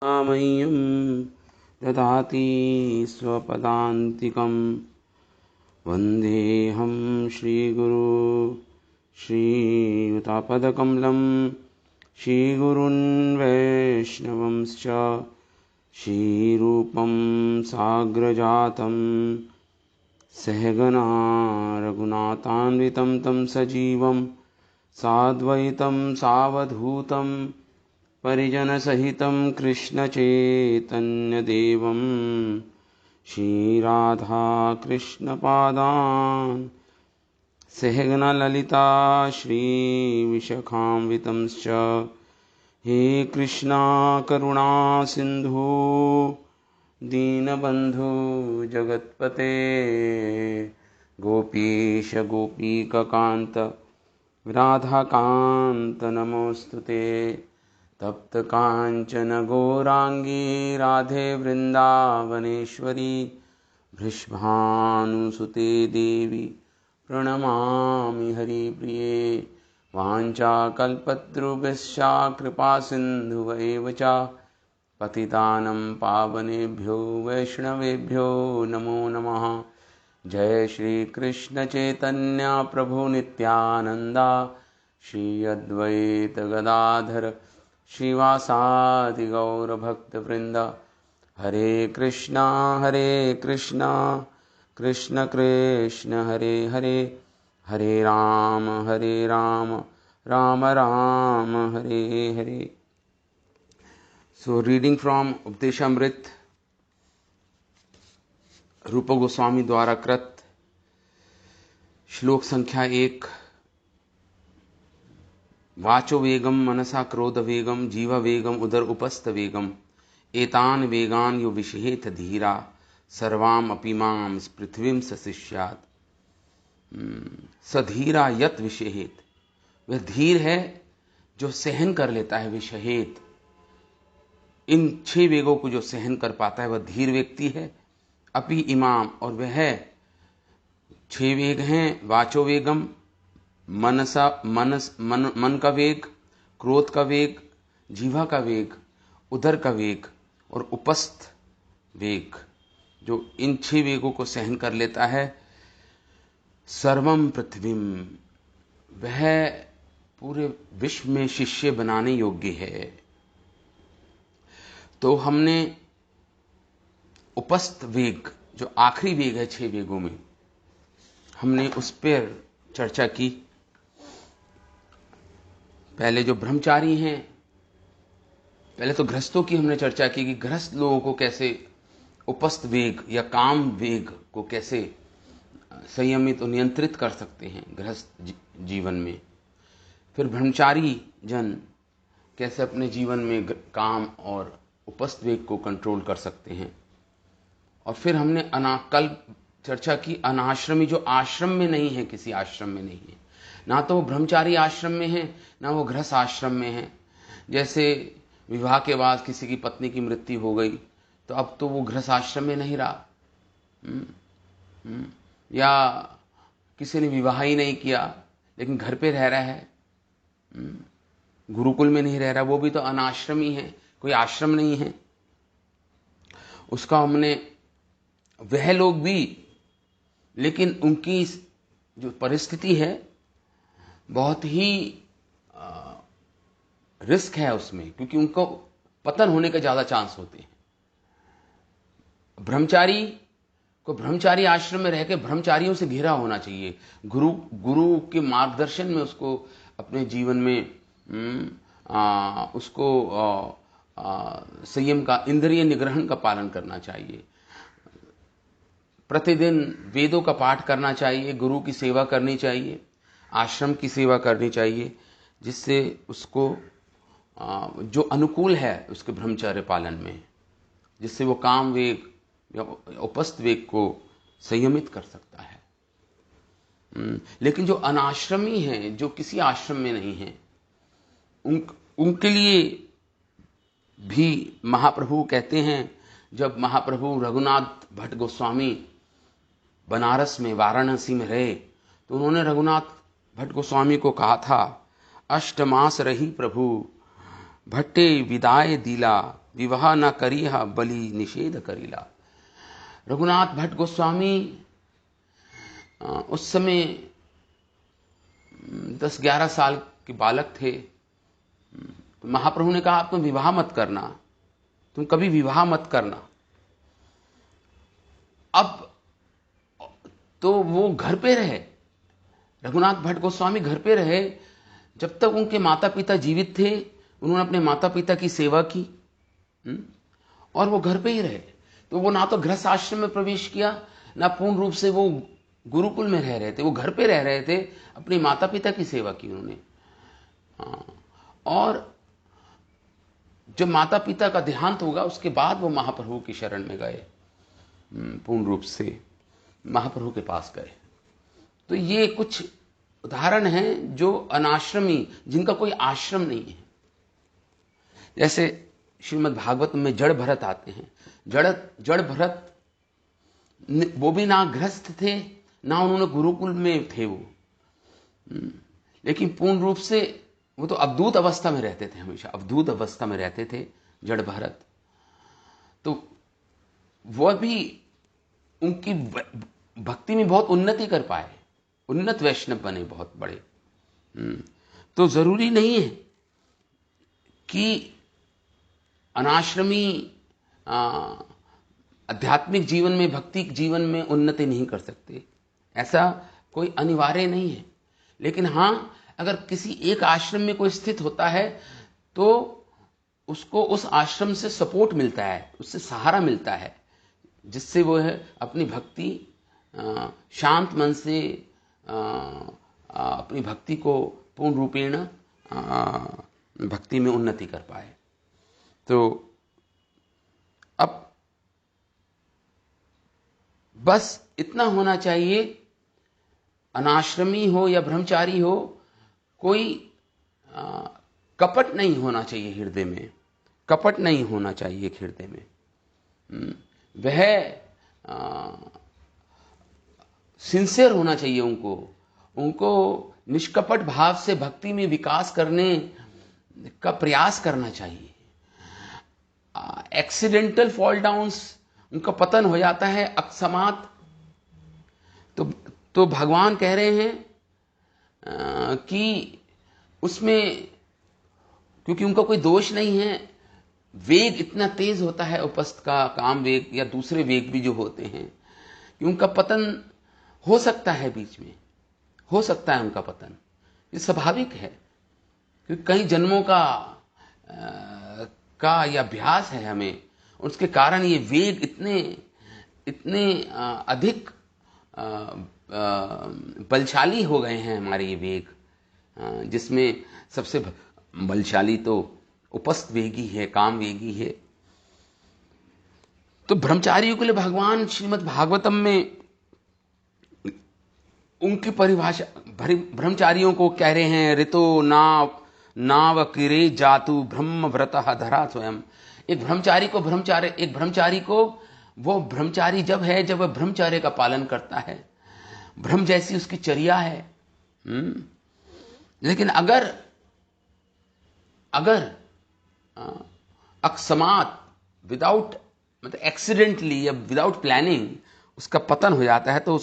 मह्यं ददाति स्वपदान्तिकं वन्देऽहं श्रीगुरु श्रीयुतापदकमलं श्रीगुरुन् वैष्णवंश्च श्रीरूपं साग्रजातं सहगना रघुनाथान्वितं तं सजीवं साद्वैतं सावधूतं परिजनसहितं कृष्णचैतन्यदेवं श्रीराधाकृष्णपादान् सहगना ललिता श्रीविशाखान्वितंश्च हे कृष्णा करुणा सिन्धु दीनबन्धु जगत्पते गोपीश गोपीककान्त राधाकान्त नमोऽस्तुते तप्त कांचन गौरांगी राधे वृंदावनेश्वरी भृषभानुसुते देवी प्रणमामि हरिप्रिये वाञ्छाकल्पतरुभ्यश्च कृपा सिन्धुभ्येव च पतितानं पावनेभ्यो वैष्णवेभ्यो नमो नमः। जय श्री कृष्ण चैतन्य प्रभु नित्यानंद श्री अद्वैत गदाधर श्रीवासादि गौरभक्तवृंद। हरे कृष्णा कृष्ण कृष्ण हरे हरे, हरे Ram Ram Ram Hare Hare. So reading from Upadeshamrita रूप गोस्वामी द्वारा कृत, श्लोक संख्या 1। वाचो वेगम मनसा क्रोध वेगम जीव वेगम उदर उपस्थ वेगम एतान वेगान यो विषहेत धीरा सर्वाम अपीमाम पृथ्वीम सशिष्यात। सधीरा यत विषहेत, वह धीर है जो सहन कर लेता है। विषहेत, इन 6 वेगों को जो सहन कर पाता है वह धीर व्यक्ति है। अपि इमाम, और वह 6 वेग हैं। वाचो वेगम, मन का वेग, क्रोध का वेग, जीवा का वेग, उदर का वेग और उपस्थ वेग, जो इन 6 वेगों को सहन कर लेता है। सर्वम पृथ्वीम, वह पूरे विश्व में शिष्य बनाने योग्य है। तो हमने उपस्थ वेग, जो आखिरी वेग है 6 वेगों में, हमने उस पर चर्चा की। पहले जो ब्रह्मचारी हैं, पहले तो गृहस्थों की हमने चर्चा की कि गृहस्थ लोगों को कैसे उपस्थ वेग या काम वेग को कैसे संयमित और नियंत्रित कर सकते हैं गृहस्थ जीवन में। फिर ब्रह्मचारी जन कैसे अपने जीवन में काम और उपस्थ वेग को कंट्रोल कर सकते हैं। और फिर हमने कल चर्चा की अनाश्रमी, जो आश्रम में नहीं है, किसी आश्रम में नहीं है, ना तो वो ब्रह्मचारी आश्रम में है ना वो गृहस्थ आश्रम में है। जैसे विवाह के बाद किसी की पत्नी की मृत्यु हो गई तो अब तो वो गृहस्थ आश्रम में नहीं रहा, या किसी ने विवाह ही नहीं किया लेकिन घर पे रह रहा है, गुरुकुल में नहीं रह रहा, वो भी तो अनाश्रमी है, कोई आश्रम नहीं है उसका। हमने वह लोग भी, लेकिन उनकी जो परिस्थिति है बहुत ही रिस्क है उसमें, क्योंकि उनको पतन होने के ज्यादा चांस होते हैं। ब्रह्मचारी को ब्रह्मचारी आश्रम में रह के ब्रह्मचारियों से घिरा होना चाहिए। गुरु के मार्गदर्शन में उसको अपने जीवन में उसको संयम का, इंद्रिय निग्रहण का पालन करना चाहिए। प्रतिदिन वेदों का पाठ करना चाहिए, गुरु की सेवा करनी चाहिए, आश्रम की सेवा करनी चाहिए, जिससे उसको जो अनुकूल है उसके ब्रह्मचर्य पालन में, जिससे वो काम वेग या उपस्थ वेग को संयमित कर सकता है। लेकिन जो अनाश्रमी हैं, जो किसी आश्रम में नहीं है, उनके लिए भी महाप्रभु कहते हैं, जब महाप्रभु रघुनाथ भट्ट गोस्वामी बनारस में, वाराणसी में रहे, तो उन्होंने रघुनाथ भट्ट गोस्वामी को कहा था, 8 मास रही प्रभु भट्टे विदाय दिला, विवाह न करिहा बलि निषेध करिला। रघुनाथ भट्ट गोस्वामी उस समय 10-11 साल के बालक थे। तो महाप्रभु ने कहा आप तुम विवाह मत करना, तुम कभी विवाह मत करना। अब तो वो घर पे रहे, रघुनाथ भट्ट गोस्वामी घर पे रहे। जब तक उनके माता पिता जीवित थे उन्होंने अपने माता पिता की सेवा की और वो घर पे ही रहे। तो वो ना तो गृहस्थ आश्रम में प्रवेश किया, ना पूर्ण रूप से वो गुरुकुल में रह रहे थे, वो घर पे रह रहे थे, अपने माता पिता की सेवा की उन्होंने। और जब माता पिता का देहांत होगा उसके बाद वो महाप्रभु की शरण में गए, पूर्ण रूप से महाप्रभु के पास गए। तो ये कुछ उदाहरण हैं जो अनाश्रमी, जिनका कोई आश्रम नहीं है। जैसे श्रीमद् भागवत में जड़ भरत आते हैं। जड़ भरत वो भी ना गृहस्थ थे, ना उन्होंने गुरुकुल में थे वो, लेकिन पूर्ण रूप से वो तो अवधूत अवस्था में रहते थे, हमेशा अवधूत अवस्था में रहते थे जड़ भरत। तो वह भी उनकी भक्ति में बहुत उन्नति कर पाए, उन्नत वैष्णव बने बहुत बड़े। तो जरूरी नहीं है कि अनाश्रमी आध्यात्मिक जीवन में, भक्ति जीवन में उन्नति नहीं कर सकते, ऐसा कोई अनिवार्य नहीं है। लेकिन हां, अगर किसी एक आश्रम में कोई स्थित होता है तो उसको उस आश्रम से सपोर्ट मिलता है, उससे सहारा मिलता है, जिससे वो है अपनी भक्ति शांत मन से अपनी भक्ति को पूर्ण रूपेण भक्ति में उन्नति कर पाए। तो अब बस इतना होना चाहिए, अनाश्रमी हो या ब्रह्मचारी हो, कोई कपट नहीं होना चाहिए हृदय में, कपट नहीं होना चाहिए हृदय में। वह सिंसियर होना चाहिए, उनको निष्कपट भाव से भक्ति में विकास करने का प्रयास करना चाहिए। एक्सीडेंटल फॉल डाउन्स, उनका पतन हो जाता है अकस्मात, तो भगवान कह रहे हैं कि उसमें, क्योंकि उनका कोई दोष नहीं है, वेग इतना तेज होता है उपस्थ का, काम वेग या दूसरे वेग भी जो होते हैं, कि उनका पतन हो सकता है, बीच में हो सकता है उनका पतन। ये स्वाभाविक है, क्योंकि कई जन्मों का यह अभ्यास है हमें, उसके कारण ये वेग इतने अधिक बलशाली हो गए हैं हमारे ये वेग, जिसमें सबसे बलशाली तो उपस्थ वेगी है, काम वेगी है। तो ब्रह्मचारियों के लिए भगवान श्रीमद् भागवतम में उनकी परिभाषा, ब्रह्मचारियों को कह रहे हैं, ऋतो नाव किरे जातु ब्रह्म व्रतः धरा स्वयं। एक ब्रह्मचारी को वो ब्रह्मचारी जब है, जब वह ब्रह्मचर्य का पालन करता है, ब्रह्म जैसी उसकी चर्या है। लेकिन अगर अकस्मात, विदाउट मतलब एक्सीडेंटली या विदाउट प्लानिंग उसका पतन हो जाता है, तो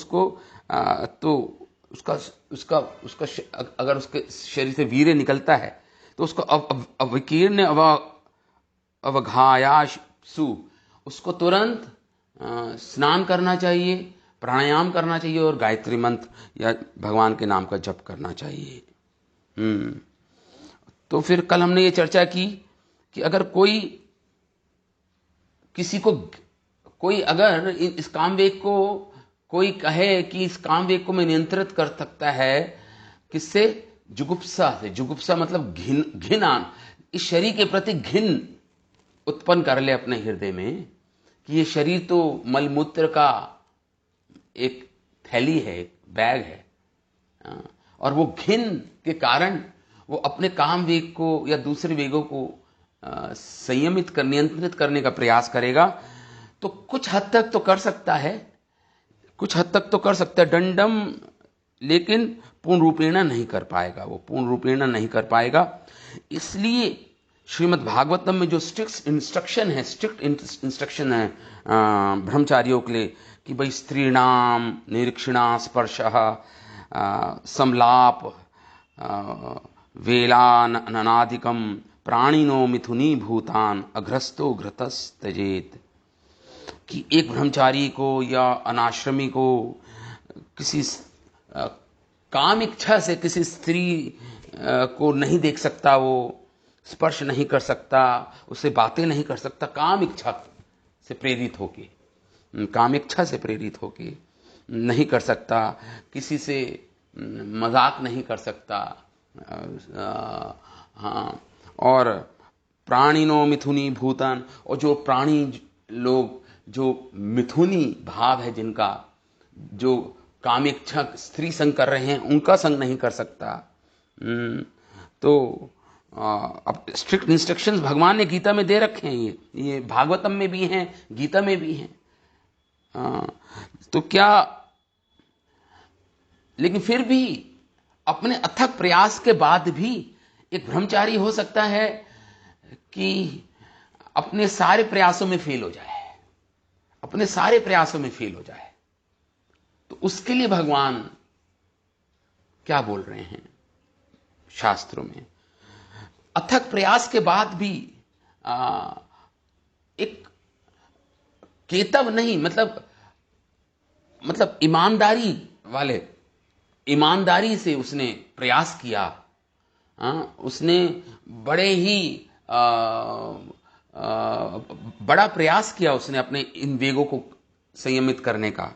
उसका अगर उसके शरीर से वीर्य निकलता है तो उसको अवकीर्ण अवघायासु, उसको तुरंत स्नान करना चाहिए, प्राणायाम करना चाहिए और गायत्री मंत्र या भगवान के नाम का जप करना चाहिए। तो फिर कल हमने ये चर्चा की कि अगर कोई अगर इस कामवेग को कोई कहे कि इस कामवेग को मैं नियंत्रित कर सकता है, किससे? जुगुप्सा से। जुगुप्सा मतलब घिन, इस शरीर के प्रति घिन उत्पन्न कर ले अपने हृदय में, कि ये शरीर तो मलमूत्र का एक थैली है, एक बैग है, और वो घिन के कारण वो अपने काम वेग को या दूसरे वेगों को संयमित कर, नियंत्रित करने का प्रयास करेगा। तो कुछ हद तक तो कर सकता है, दंडम, लेकिन पूर्ण रूपेण नहीं कर पाएगा, वो पूर्ण रूपेण नहीं कर पाएगा। इसलिए श्रीमद् भागवतम में जो स्ट्रिक्ट इंस्ट्रक्शन है ब्रह्मचारियों के लिए कि भाई स्त्रीणाम निरीक्षणा स्पर्श संलाप वेलाननादिकम प्राणिनो मिथुनी भूतान अघ्रस्तो घृतस त्यजेत, कि एक ब्रह्मचारी को या अनाश्रमी को किसी काम इच्छा से किसी स्त्री को नहीं देख सकता, वो स्पर्श नहीं कर सकता, उससे बातें नहीं कर सकता, काम इच्छा से प्रेरित होके नहीं कर सकता, किसी से मजाक नहीं कर सकता। हाँ, और प्राणिनो मिथुनी भूतान, और जो प्राणी लोग जो मिथुनी भाव है जिनका, जो कामेच्छा स्त्री संग कर रहे हैं, उनका संग नहीं कर सकता। तो अब स्ट्रिक्ट इंस्ट्रक्शंस भगवान ने गीता में दे रखे हैं, ये भागवतम में भी हैं, गीता में भी हैं। तो क्या, लेकिन फिर भी अपने अथक प्रयास के बाद भी एक ब्रह्मचारी हो सकता है कि अपने सारे प्रयासों में फेल हो जाए, तो उसके लिए भगवान क्या बोल रहे हैं शास्त्रों में? अथक प्रयास के बाद भी एक केतव नहीं, मतलब ईमानदारी से उसने प्रयास किया। उसने बड़े ही बड़ा प्रयास किया उसने अपने इन वेगों को संयमित करने का,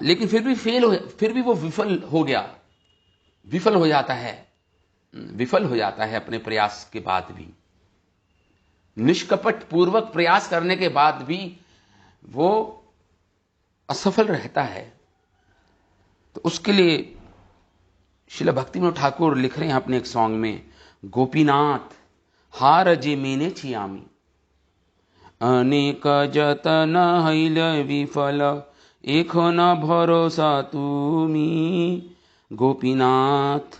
लेकिन फिर भी वो विफल हो जाता है अपने प्रयास के बाद भी। निष्कपट पूर्वक प्रयास करने के बाद भी वो असफल रहता है। तो उसके लिए श्रील भक्तिविनोद ठाकुर लिख रहे हैं अपने एक सॉन्ग में, गोपीनाथ हार जे मेने छियामी, अनेक जतन हईल विफल, एक न भरोसा तुमी। गोपीनाथ,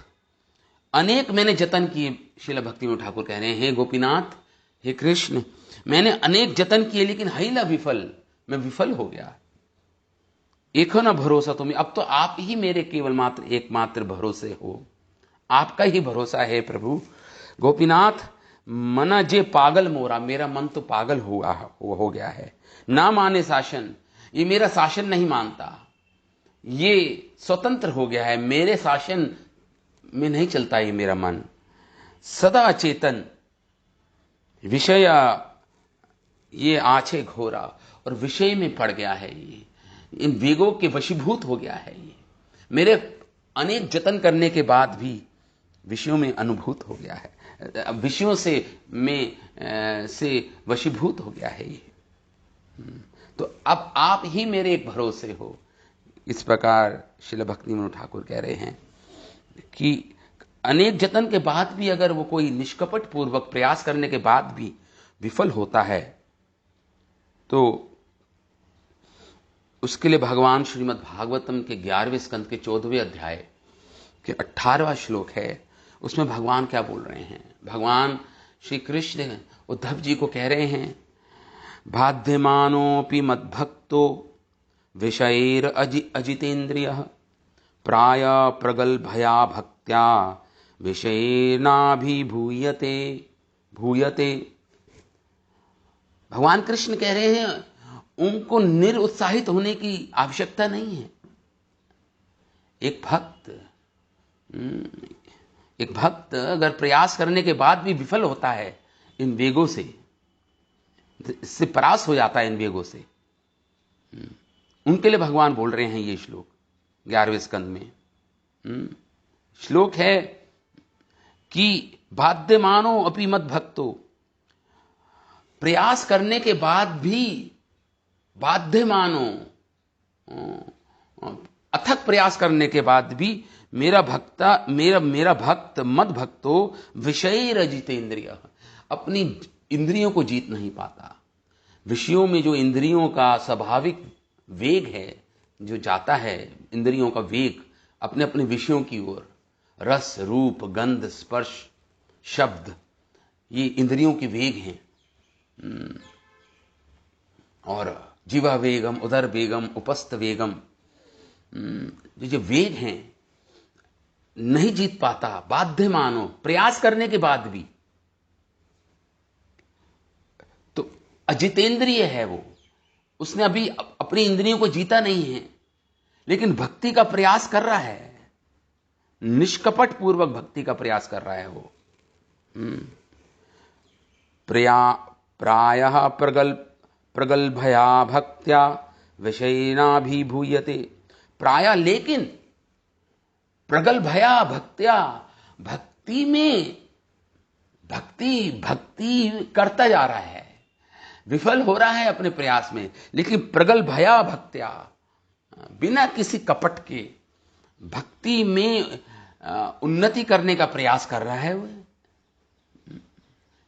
अनेक मैंने जतन किए, श्रील भक्तिविनोद ठाकुर कह रहे हैं, गोपीनाथ हे कृष्ण, मैंने अनेक जतन किए लेकिन हईला विफल, मैं विफल हो गया। एक न भरोसा तुम्हें, अब तो आप ही मेरे केवल मात्र एकमात्र भरोसे हो, आपका ही भरोसा है प्रभु। गोपीनाथ मना जे पागल मोरा, मेरा मन तो पागल हो गया है। ना माने शासन, ये मेरा शासन नहीं मानता, ये स्वतंत्र हो गया है, मेरे शासन में नहीं चलता ये मेरा मन। सदा अचेतन विषय ये आछे घोरा, और विषय में पड़ गया है, ये इन वेगों के वशीभूत हो गया है। ये मेरे अनेक जतन करने के बाद भी विषयों में अनुभूत हो गया है, विषयों से वशीभूत हो गया है ये। तो अब आप ही मेरे एक भरोसे हो। इस प्रकार श्रील भक्तिविनोद ठाकुर कह रहे हैं कि अनेक जतन के बाद भी अगर वो कोई निष्कपट पूर्वक प्रयास करने के बाद भी विफल होता है, तो उसके लिए भगवान श्रीमद् भागवतम के 11वें स्कंद के 14वें अध्याय के 18वां श्लोक है, उसमें भगवान क्या बोल रहे हैं? भगवान श्री कृष्ण उद्धव जी को कह रहे हैं, बाध्यमानोऽपि मद्भक्तो विषयैर अजितेन्द्रियः, प्राय प्रगल्भया भक्त्या विषयेनाभिभूयते भूयते। भगवान कृष्ण कह रहे हैं उनको निरुत्साहित होने की आवश्यकता नहीं है। एक भक्त अगर प्रयास करने के बाद भी विफल होता है इन वेगों से, इससे परास्त हो जाता है इन वेगों से, उनके लिए भगवान बोल रहे हैं ये श्लोक 11वें स्कंद में। श्लोक है कि बाध्यमानो अपि मद भक्तो, प्रयास करने के बाद भी बाध्यमानो, अथक प्रयास करने के बाद भी मेरा भक्त मद भक्तो विषय रजितेन्द्रिय, अपनी इंद्रियों को जीत नहीं पाता। विषयों में जो इंद्रियों का स्वाभाविक वेग है, जो जाता है इंद्रियों का वेग अपने अपने विषयों की ओर, रस रूप गंध स्पर्श शब्द ये इंद्रियों के वेग हैं। और जीवा वेगम, उदर वेगम, उपस्थ वेगम, जो वेग हैं नहीं जीत पाता, बाध्य मानो, प्रयास करने के बाद भी। तो अजितेंद्रिय है वो, उसने अभी अपनी इंद्रियों को जीता नहीं है, लेकिन भक्ति का प्रयास कर रहा है, निष्कपट पूर्वक भक्ति का प्रयास कर रहा है वो। प्रायः प्रगल्भया भक्त्या विषयेनाभिभूयते। प्रायः, लेकिन प्रगल्भया भक्त्या, भक्ति में भक्ति करता जा रहा है, विफल हो रहा है अपने प्रयास में, लेकिन प्रगल्भया भक्त्या, बिना किसी कपट के भक्ति में उन्नति करने का प्रयास कर रहा है वो।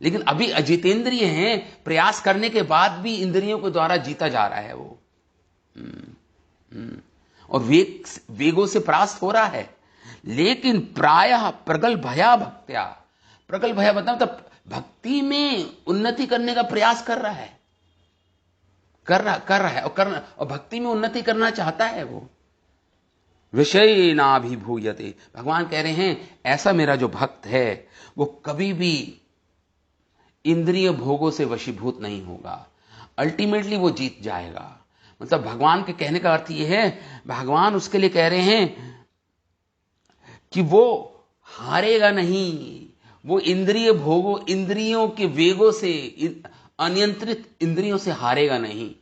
लेकिन अभी अजितेंद्रिय हैं, प्रयास करने के बाद भी इंद्रियों के द्वारा जीता जा रहा है वो, और वेगों से परास्त हो रहा है। लेकिन प्रायः प्रगल्भया भक्त्या, प्रगल्भया मतलब भक्ति में उन्नति करने का प्रयास कर रहा है, और भक्ति में उन्नति करना चाहता है वो। विषय नाभिभूयते, भगवान कह रहे हैं ऐसा मेरा जो भक्त है वो कभी भी इंद्रिय भोगों से वशीभूत नहीं होगा, अल्टीमेटली वो जीत जाएगा। मतलब भगवान के कहने का अर्थ ये है, भगवान उसके लिए कह रहे हैं कि वो हारेगा नहीं, वो इंद्रिय भोगों, इंद्रियों के वेगों से, अनियंत्रित इंद्रियों से हारेगा नहीं,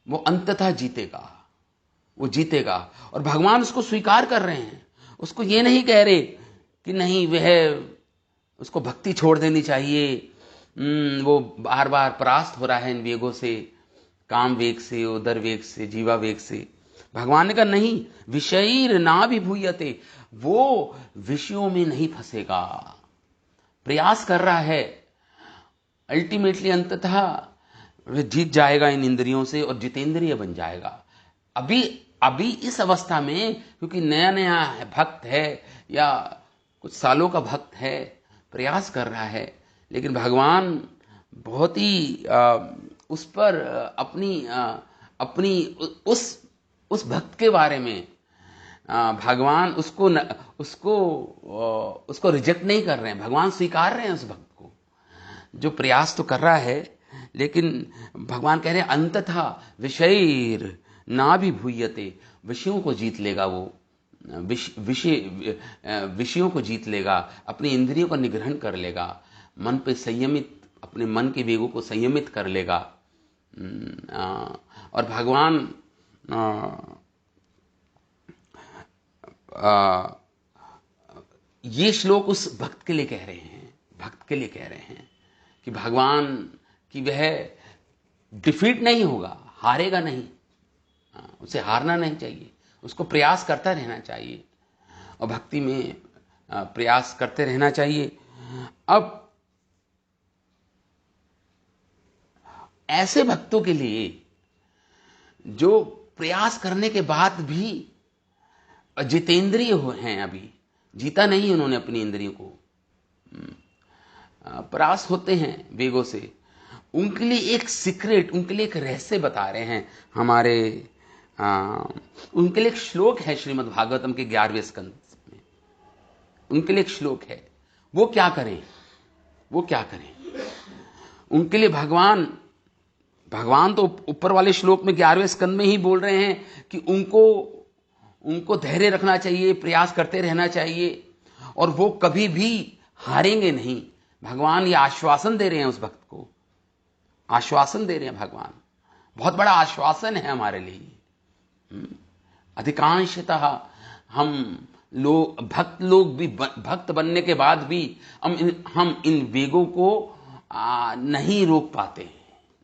वो अंततः जीतेगा, वो जीतेगा। और भगवान उसको स्वीकार कर रहे हैं, उसको ये नहीं कह रहे कि नहीं वह, उसको भक्ति छोड़ देनी चाहिए, वो बार बार परास्त हो रहा है इन वेगों से, काम वेग से, उदर वेग से, जीवा वेग से। भगवान ने कहा नहीं, विषयीर ना भी भूयते, वो विषयों में नहीं फंसेगा, प्रयास कर रहा है, अल्टीमेटली अंततः वह जीत जाएगा इन इंद्रियों से और जितेंद्रिय बन जाएगा। अभी इस अवस्था में, क्योंकि नया नया भक्त है या कुछ सालों का भक्त है, प्रयास कर रहा है, लेकिन भगवान बहुत ही उस पर अपनी उस भक्त के बारे में भगवान उसको रिजेक्ट नहीं कर रहे हैं, भगवान स्वीकार रहे हैं उस भक्त को, जो प्रयास तो कर रहा है। लेकिन भगवान कह रहे हैं अंततः विषयीर ना भी भूयते, विषयों को जीत लेगा वो, विषयों को जीत लेगा, अपनी इंद्रियों का निग्रहण कर लेगा, मन पे संयमित, अपने मन के वेगों को संयमित कर लेगा। और भगवान ये श्लोक उस भक्त के लिए कह रहे हैं, भक्त के लिए कह रहे हैं कि भगवान की वह डिफीट नहीं होगा, हारेगा नहीं, उसे हारना नहीं चाहिए, उसको प्रयास करता रहना चाहिए और भक्ति में प्रयास करते रहना चाहिए। अब ऐसे भक्तों के लिए जो प्रयास करने के बाद भी जितेंद्रिय हैं, अभी जीता नहीं उन्होंने अपनी इंद्रियों को, प्रयास होते हैं वेगों से, उनके लिए एक सीक्रेट, उनके लिए एक रहस्य बता रहे हैं हमारे, उनके लिए एक श्लोक है श्रीमद् भागवतम के 11वें स्कंद में, उनके लिए एक श्लोक है। वो क्या करें, वो क्या करें, उनके लिए भगवान तो ऊपर वाले श्लोक में 11वें स्कंद में ही बोल रहे हैं कि उनको धैर्य रखना चाहिए, प्रयास करते रहना चाहिए और वो कभी भी हारेंगे नहीं। भगवान ये आश्वासन दे रहे हैं उस भक्त को, आश्वासन दे रहे हैं भगवान, बहुत बड़ा आश्वासन है हमारे लिए। अधिकांशतः हम लोग, भक्त लोग भी, भक्त बनने के बाद भी हम इन वेगों को नहीं रोक पाते,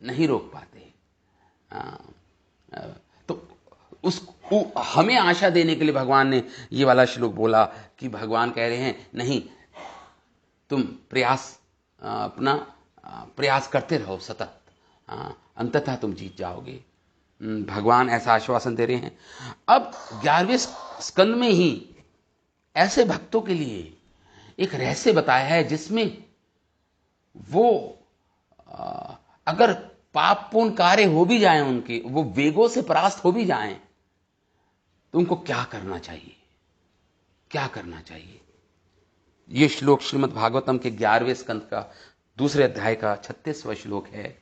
नहीं रोक पाते। तो हमें आशा देने के लिए भगवान ने ये वाला श्लोक बोला कि भगवान कह रहे हैं नहीं, तुम अपना प्रयास करते रहो सतत, अंततः तुम जीत जाओगे। भगवान ऐसा आश्वासन दे रहे हैं। अब 11वें स्कंद में ही ऐसे भक्तों के लिए एक रहस्य बताया है जिसमें वो अगर पापपूर्ण कार्य हो भी जाएं, उनके वो वेगों से परास्त हो भी जाएं, तो उनको क्या करना चाहिए, क्या करना चाहिए? ये श्लोक श्रीमद् भागवतम के 11वें स्कंद का 2 अध्याय का 36वां श्लोक है।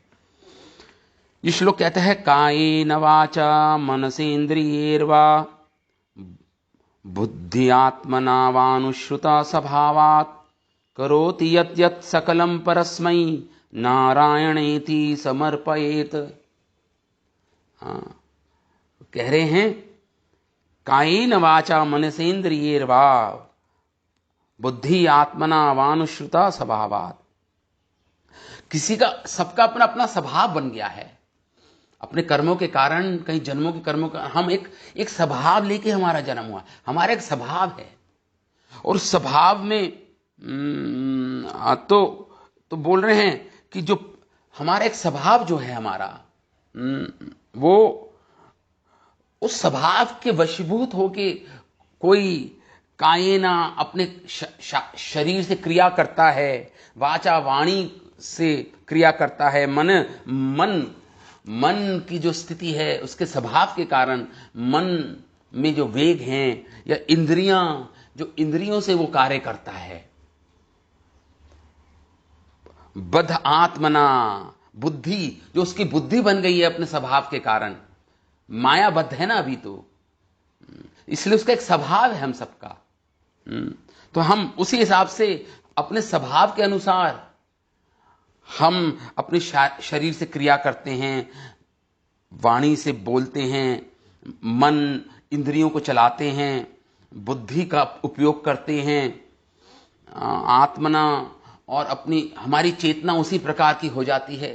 ये श्लोक कहता है, कायेन वाचा मनसेन्द्रियैर्वा बुद्ध्यात्मना वानुश्रुता स्वभावात् करोति यत् यत् सकलं परस्मै नारायणेति समर्पयेत। कह रहे हैं, कायेन वाचा मनसेन्द्रियैर्वा बुद्धि आत्मना वानुश्रुता स्वभावात्। किसी का, सबका अपना अपना स्वभाव बन गया है, अपने कर्मों के कारण, कई जन्मों के कर्मों का, हम एक स्वभाव लेके हमारा जन्म हुआ, हमारा एक स्वभाव है। और स्वभाव में तो बोल रहे हैं कि जो हमारा एक स्वभाव जो है हमारा, वो उस स्वभाव के वशीभूत होके कोई कायेना अपने शरीर से क्रिया करता है, वाचा वाणी से क्रिया करता है, मन की जो स्थिति है उसके स्वभाव के कारण मन में जो वेग हैं, या इंद्रियां, जो इंद्रियों से वो कार्य करता है। बद्ध आत्मना, बुद्धि, जो उसकी बुद्धि बन गई है अपने स्वभाव के कारण, मायाबद्ध है ना अभी तो, इसलिए उसका एक स्वभाव है हम सबका। तो हम उसी हिसाब से अपने स्वभाव के अनुसार हम अपने शरीर से क्रिया करते हैं, वाणी से बोलते हैं, मन इंद्रियों को चलाते हैं, बुद्धि का उपयोग करते हैं, आत्मना, और अपनी हमारी चेतना उसी प्रकार की हो जाती है।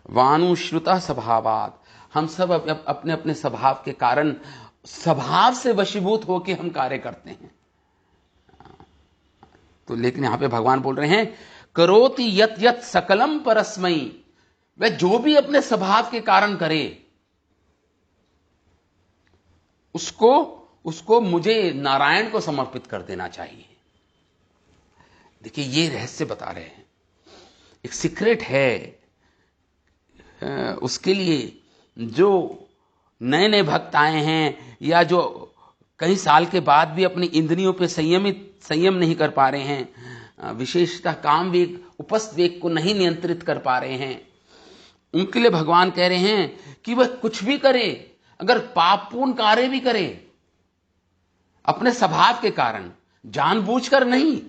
वानुश्रुता स्वभावात्, हम सब अपने अपने स्वभाव के कारण, स्वभाव से वशीभूत होकर हम कार्य करते हैं। तो लेकिन यहां पे भगवान बोल रहे हैं, करोति यत् यत् सकलम परस्मै, वह जो भी अपने स्वभाव के कारण करे उसको मुझे नारायण को समर्पित कर देना चाहिए। देखिए, ये रहस्य बता रहे हैं, एक सीक्रेट है। उसके लिए जो नए नए भक्त आए हैं, या जो कई साल के बाद भी अपनी इंद्रियों पे संयम नहीं कर पा रहे हैं, विशेषतः काम वेग, उपस्थ वेग को नहीं नियंत्रित कर पा रहे हैं, उनके लिए भगवान कह रहे हैं कि वह कुछ भी करे, अगर पापपूर्ण कार्य भी करे, अपने स्वभाव के कारण, जानबूझकर नहीं,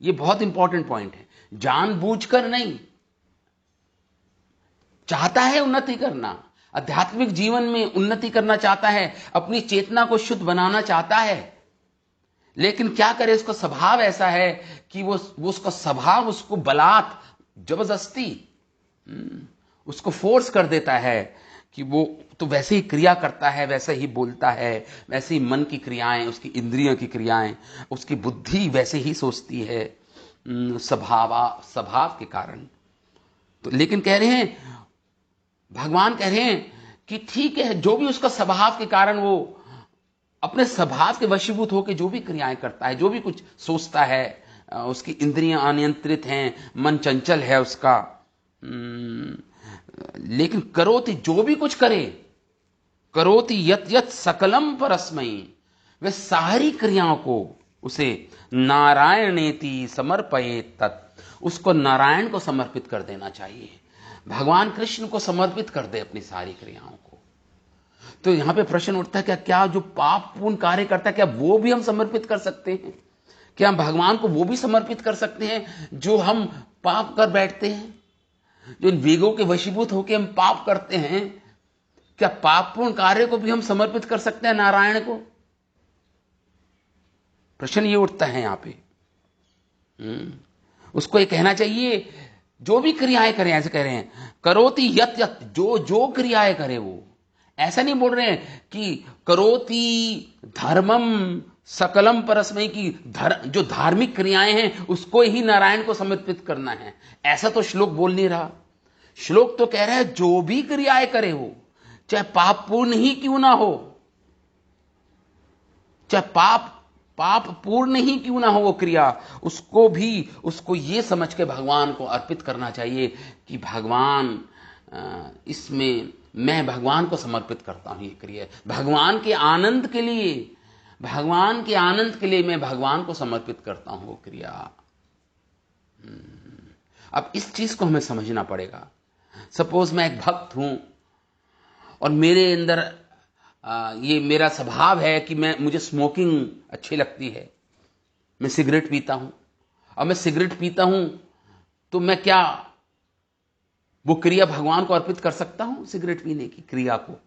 ये बहुत इंपॉर्टेंट पॉइंट है, जानबूझकर नहीं, चाहता है उन्नति करना, आध्यात्मिक जीवन में उन्नति करना चाहता है, अपनी चेतना को शुद्ध बनाना चाहता है, लेकिन क्या करे, उसका स्वभाव ऐसा है कि वो उसका स्वभाव उसको बलात्, जबरदस्ती उसको फोर्स कर देता है कि वो तो वैसे ही क्रिया करता है, वैसे ही बोलता है, वैसे ही मन की क्रियाएं, उसकी इंद्रियों की क्रियाएं, उसकी बुद्धि वैसे ही सोचती है, स्वभाव के कारण। तो लेकिन कह रहे हैं, भगवान कह रहे हैं कि ठीक है, जो भी उसका स्वभाव के कारण वो अपने स्वभाव के वशीभूत होकर जो भी क्रियाएं करता है, जो भी कुछ सोचता है, उसकी इंद्रियां अनियंत्रित हैं, मन चंचल है उसका, लेकिन करोति, जो भी कुछ करे, करोति यत् यत् सकलम परस्मै, वे सारी क्रियाओं को उसे नारायणेति समर्पयेत तत्, उसको नारायण को समर्पित कर देना चाहिए। भगवान कृष्ण को समर्पित कर दे अपनी सारी क्रियाओं को। तो यहां पे प्रश्न उठता है, क्या जो पापपूर्ण कार्य करता है, क्या वो भी हम समर्पित कर सकते हैं? क्या हम भगवान को वो भी समर्पित कर सकते हैं जो हम पाप कर बैठते हैं, जो इन वेगों के वशीभूत होकर हम पाप करते हैं? क्या पापपूर्ण कार्य को भी हम समर्पित कर सकते हैं नारायण को? प्रश्न ये उठता है यहां पे। उसको ये कहना चाहिए, जो भी क्रियाएं करें, ऐसे कह रहे हैं, करोति यत् यत्, जो क्रियाएं करे वो, ऐसा नहीं बोल रहे हैं कि करोति धर्मम सकलम परस्मै, की जो धार्मिक क्रियाएं हैं उसको ही नारायण को समर्पित करना है, ऐसा तो श्लोक बोल नहीं रहा। श्लोक तो कह रहा है जो भी क्रियाएं करे वो, चाहे पापपूर्ण ही क्यों ना हो, चाहे पाप पाप पूर्ण ही क्यों ना हो वो क्रिया, उसको ये समझ के भगवान को अर्पित करना चाहिए कि भगवान, इसमें मैं भगवान को समर्पित करता हूं, ये क्रिया भगवान के आनंद के लिए, भगवान के आनंद के लिए मैं भगवान को समर्पित करता हूं वो क्रिया। अब इस चीज को हमें समझना पड़ेगा। सपोज मैं एक भक्त हूं और मेरे अंदर ये मेरा स्वभाव है कि मुझे स्मोकिंग अच्छी लगती है, मैं सिगरेट पीता हूं, और मैं सिगरेट पीता हूं तो मैं क्या वो क्रिया भगवान को अर्पित कर सकता हूं, सिगरेट पीने की क्रिया को?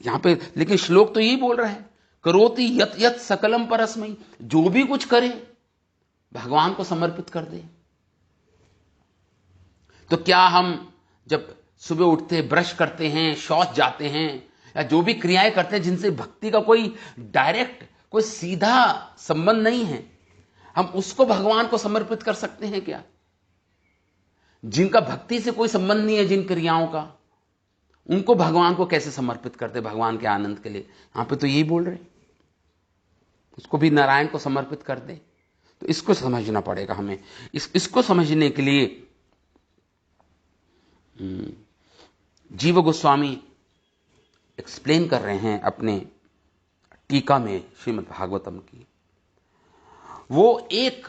यहां पे लेकिन श्लोक तो यही बोल रहा है, करोति यत यत सकलम परस्मै, जो भी कुछ करे भगवान को समर्पित कर दे। तो क्या हम जब सुबह उठते ब्रश करते हैं, शौच जाते हैं, या जो भी क्रियाएं करते हैं जिनसे भक्ति का कोई डायरेक्ट, कोई सीधा संबंध नहीं है, हम उसको भगवान को समर्पित कर सकते हैं क्या? जिनका भक्ति से कोई संबंध नहीं है, जिन क्रियाओं का, उनको भगवान को कैसे समर्पित करते भगवान के आनंद के लिए? यहां पे तो यही बोल रहे, उसको भी नारायण को समर्पित कर दे। तो इसको समझना पड़ेगा हमें। इसको समझने के लिए जीव गोस्वामी एक्सप्लेन कर रहे हैं अपने टीका में श्रीमद् भागवतम की। वो एक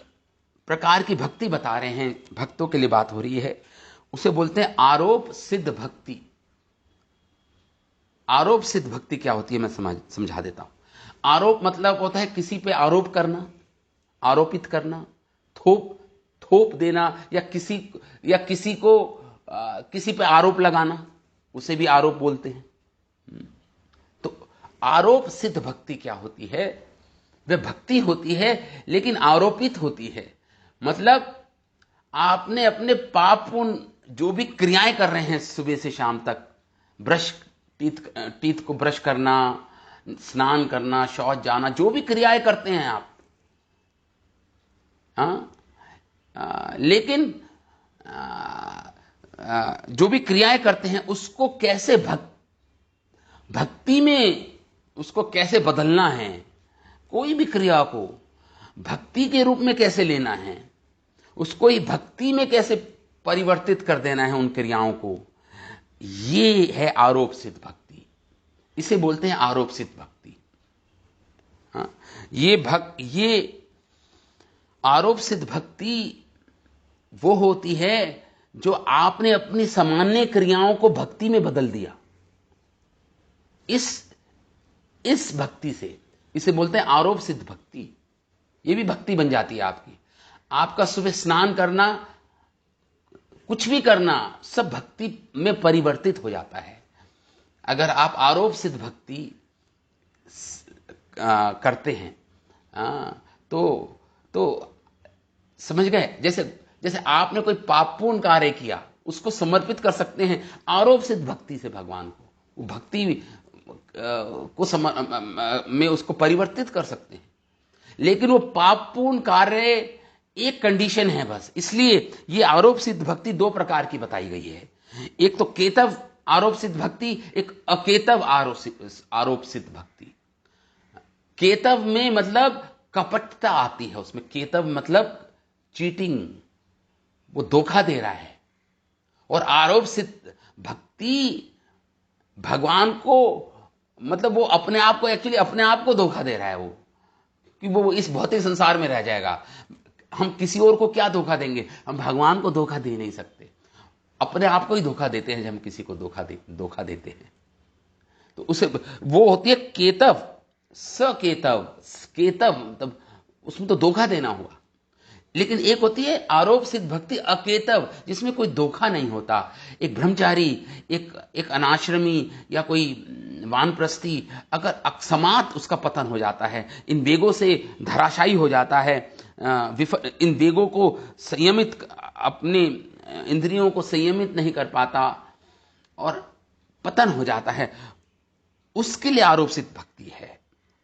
प्रकार की भक्ति बता रहे हैं, भक्तों के लिए बात हो रही है, उसे बोलते हैं आरोप सिद्ध भक्ति। आरोप सिद्ध भक्ति क्या होती है मैं समझा देता हूं। आरोप मतलब होता है किसी पे आरोप करना, आरोपित करना, थोप देना, या किसी को किसी पे आरोप लगाना, उसे भी आरोप बोलते हैं। तो आरोप सिद्ध भक्ति क्या होती है? वह भक्ति होती है लेकिन आरोपित होती है। मतलब आपने अपने पापपूर्ण जो भी क्रियाएं कर रहे हैं सुबह से शाम तक, ब्रश, टीथ को ब्रश करना, स्नान करना, शौच जाना, जो भी क्रियाएं करते हैं आप, लेकिन जो भी क्रियाएं करते हैं उसको कैसे भक्ति में उसको कैसे बदलना है, कोई भी क्रिया को भक्ति के रूप में कैसे लेना है, उसको ही भक्ति में कैसे परिवर्तित कर देना है उन क्रियाओं को, ये है आरोप सिद्ध भक्ति। इसे बोलते हैं आरोप सिद्ध भक्ति। ये आरोप सिद्ध भक्ति वो होती है जो आपने अपनी सामान्य क्रियाओं को भक्ति में बदल दिया। इस भक्ति से, इसे बोलते हैं आरोप सिद्ध भक्ति। ये भी भक्ति बन जाती है आपकी। आपका सुबह स्नान करना, कुछ भी करना, सब भक्ति में परिवर्तित हो जाता है अगर आप आरोप सिद्ध भक्ति करते हैं। तो समझ गए? जैसे आपने कोई पापपूर्ण कार्य किया, उसको समर्पित कर सकते हैं आरोप सिद्ध भक्ति से भगवान को, वो भक्ति में उसको परिवर्तित कर सकते हैं। लेकिन वो पापपूर्ण कार्य एक कंडीशन है बस, इसलिए ये आरोप सिद्ध भक्ति दो प्रकार की बताई गई है। एक तो केतव आरोप सिद्ध भक्ति, एक अकेतव आरोप सिद्ध भक्ति। केतव में मतलब कपटता आती है उसमें, केतव मतलब चीटिंग, वो धोखा दे रहा है। और आरोप सिद्ध भक्ति भगवान को, मतलब वो अपने आप को, एक्चुअली अपने आप को धोखा दे रहा है वो, कि वो इस भौतिक संसार में रह जाएगा। हम किसी और को क्या धोखा देंगे? हम भगवान को धोखा दे नहीं सकते, अपने आप को ही धोखा देते हैं जब हम किसी को धोखा देते हैं। तो उसे वो होती है केतव। सकेतव, केतव मतलब उसमें तो धोखा देना हुआ। लेकिन एक होती है आरोप सिद्ध भक्ति अकेतव, जिसमें कोई धोखा नहीं होता। एक ब्रह्मचारी, एक अनाश्रमी या कोई वानप्रस्थी, अगर अकस्मात उसका पतन हो जाता है, इन वेगों से धराशायी हो जाता है, इन वेगों को संयमित, अपने इंद्रियों को संयमित नहीं कर पाता और पतन हो जाता है, उसके लिए आरोप सिद्ध भक्ति है,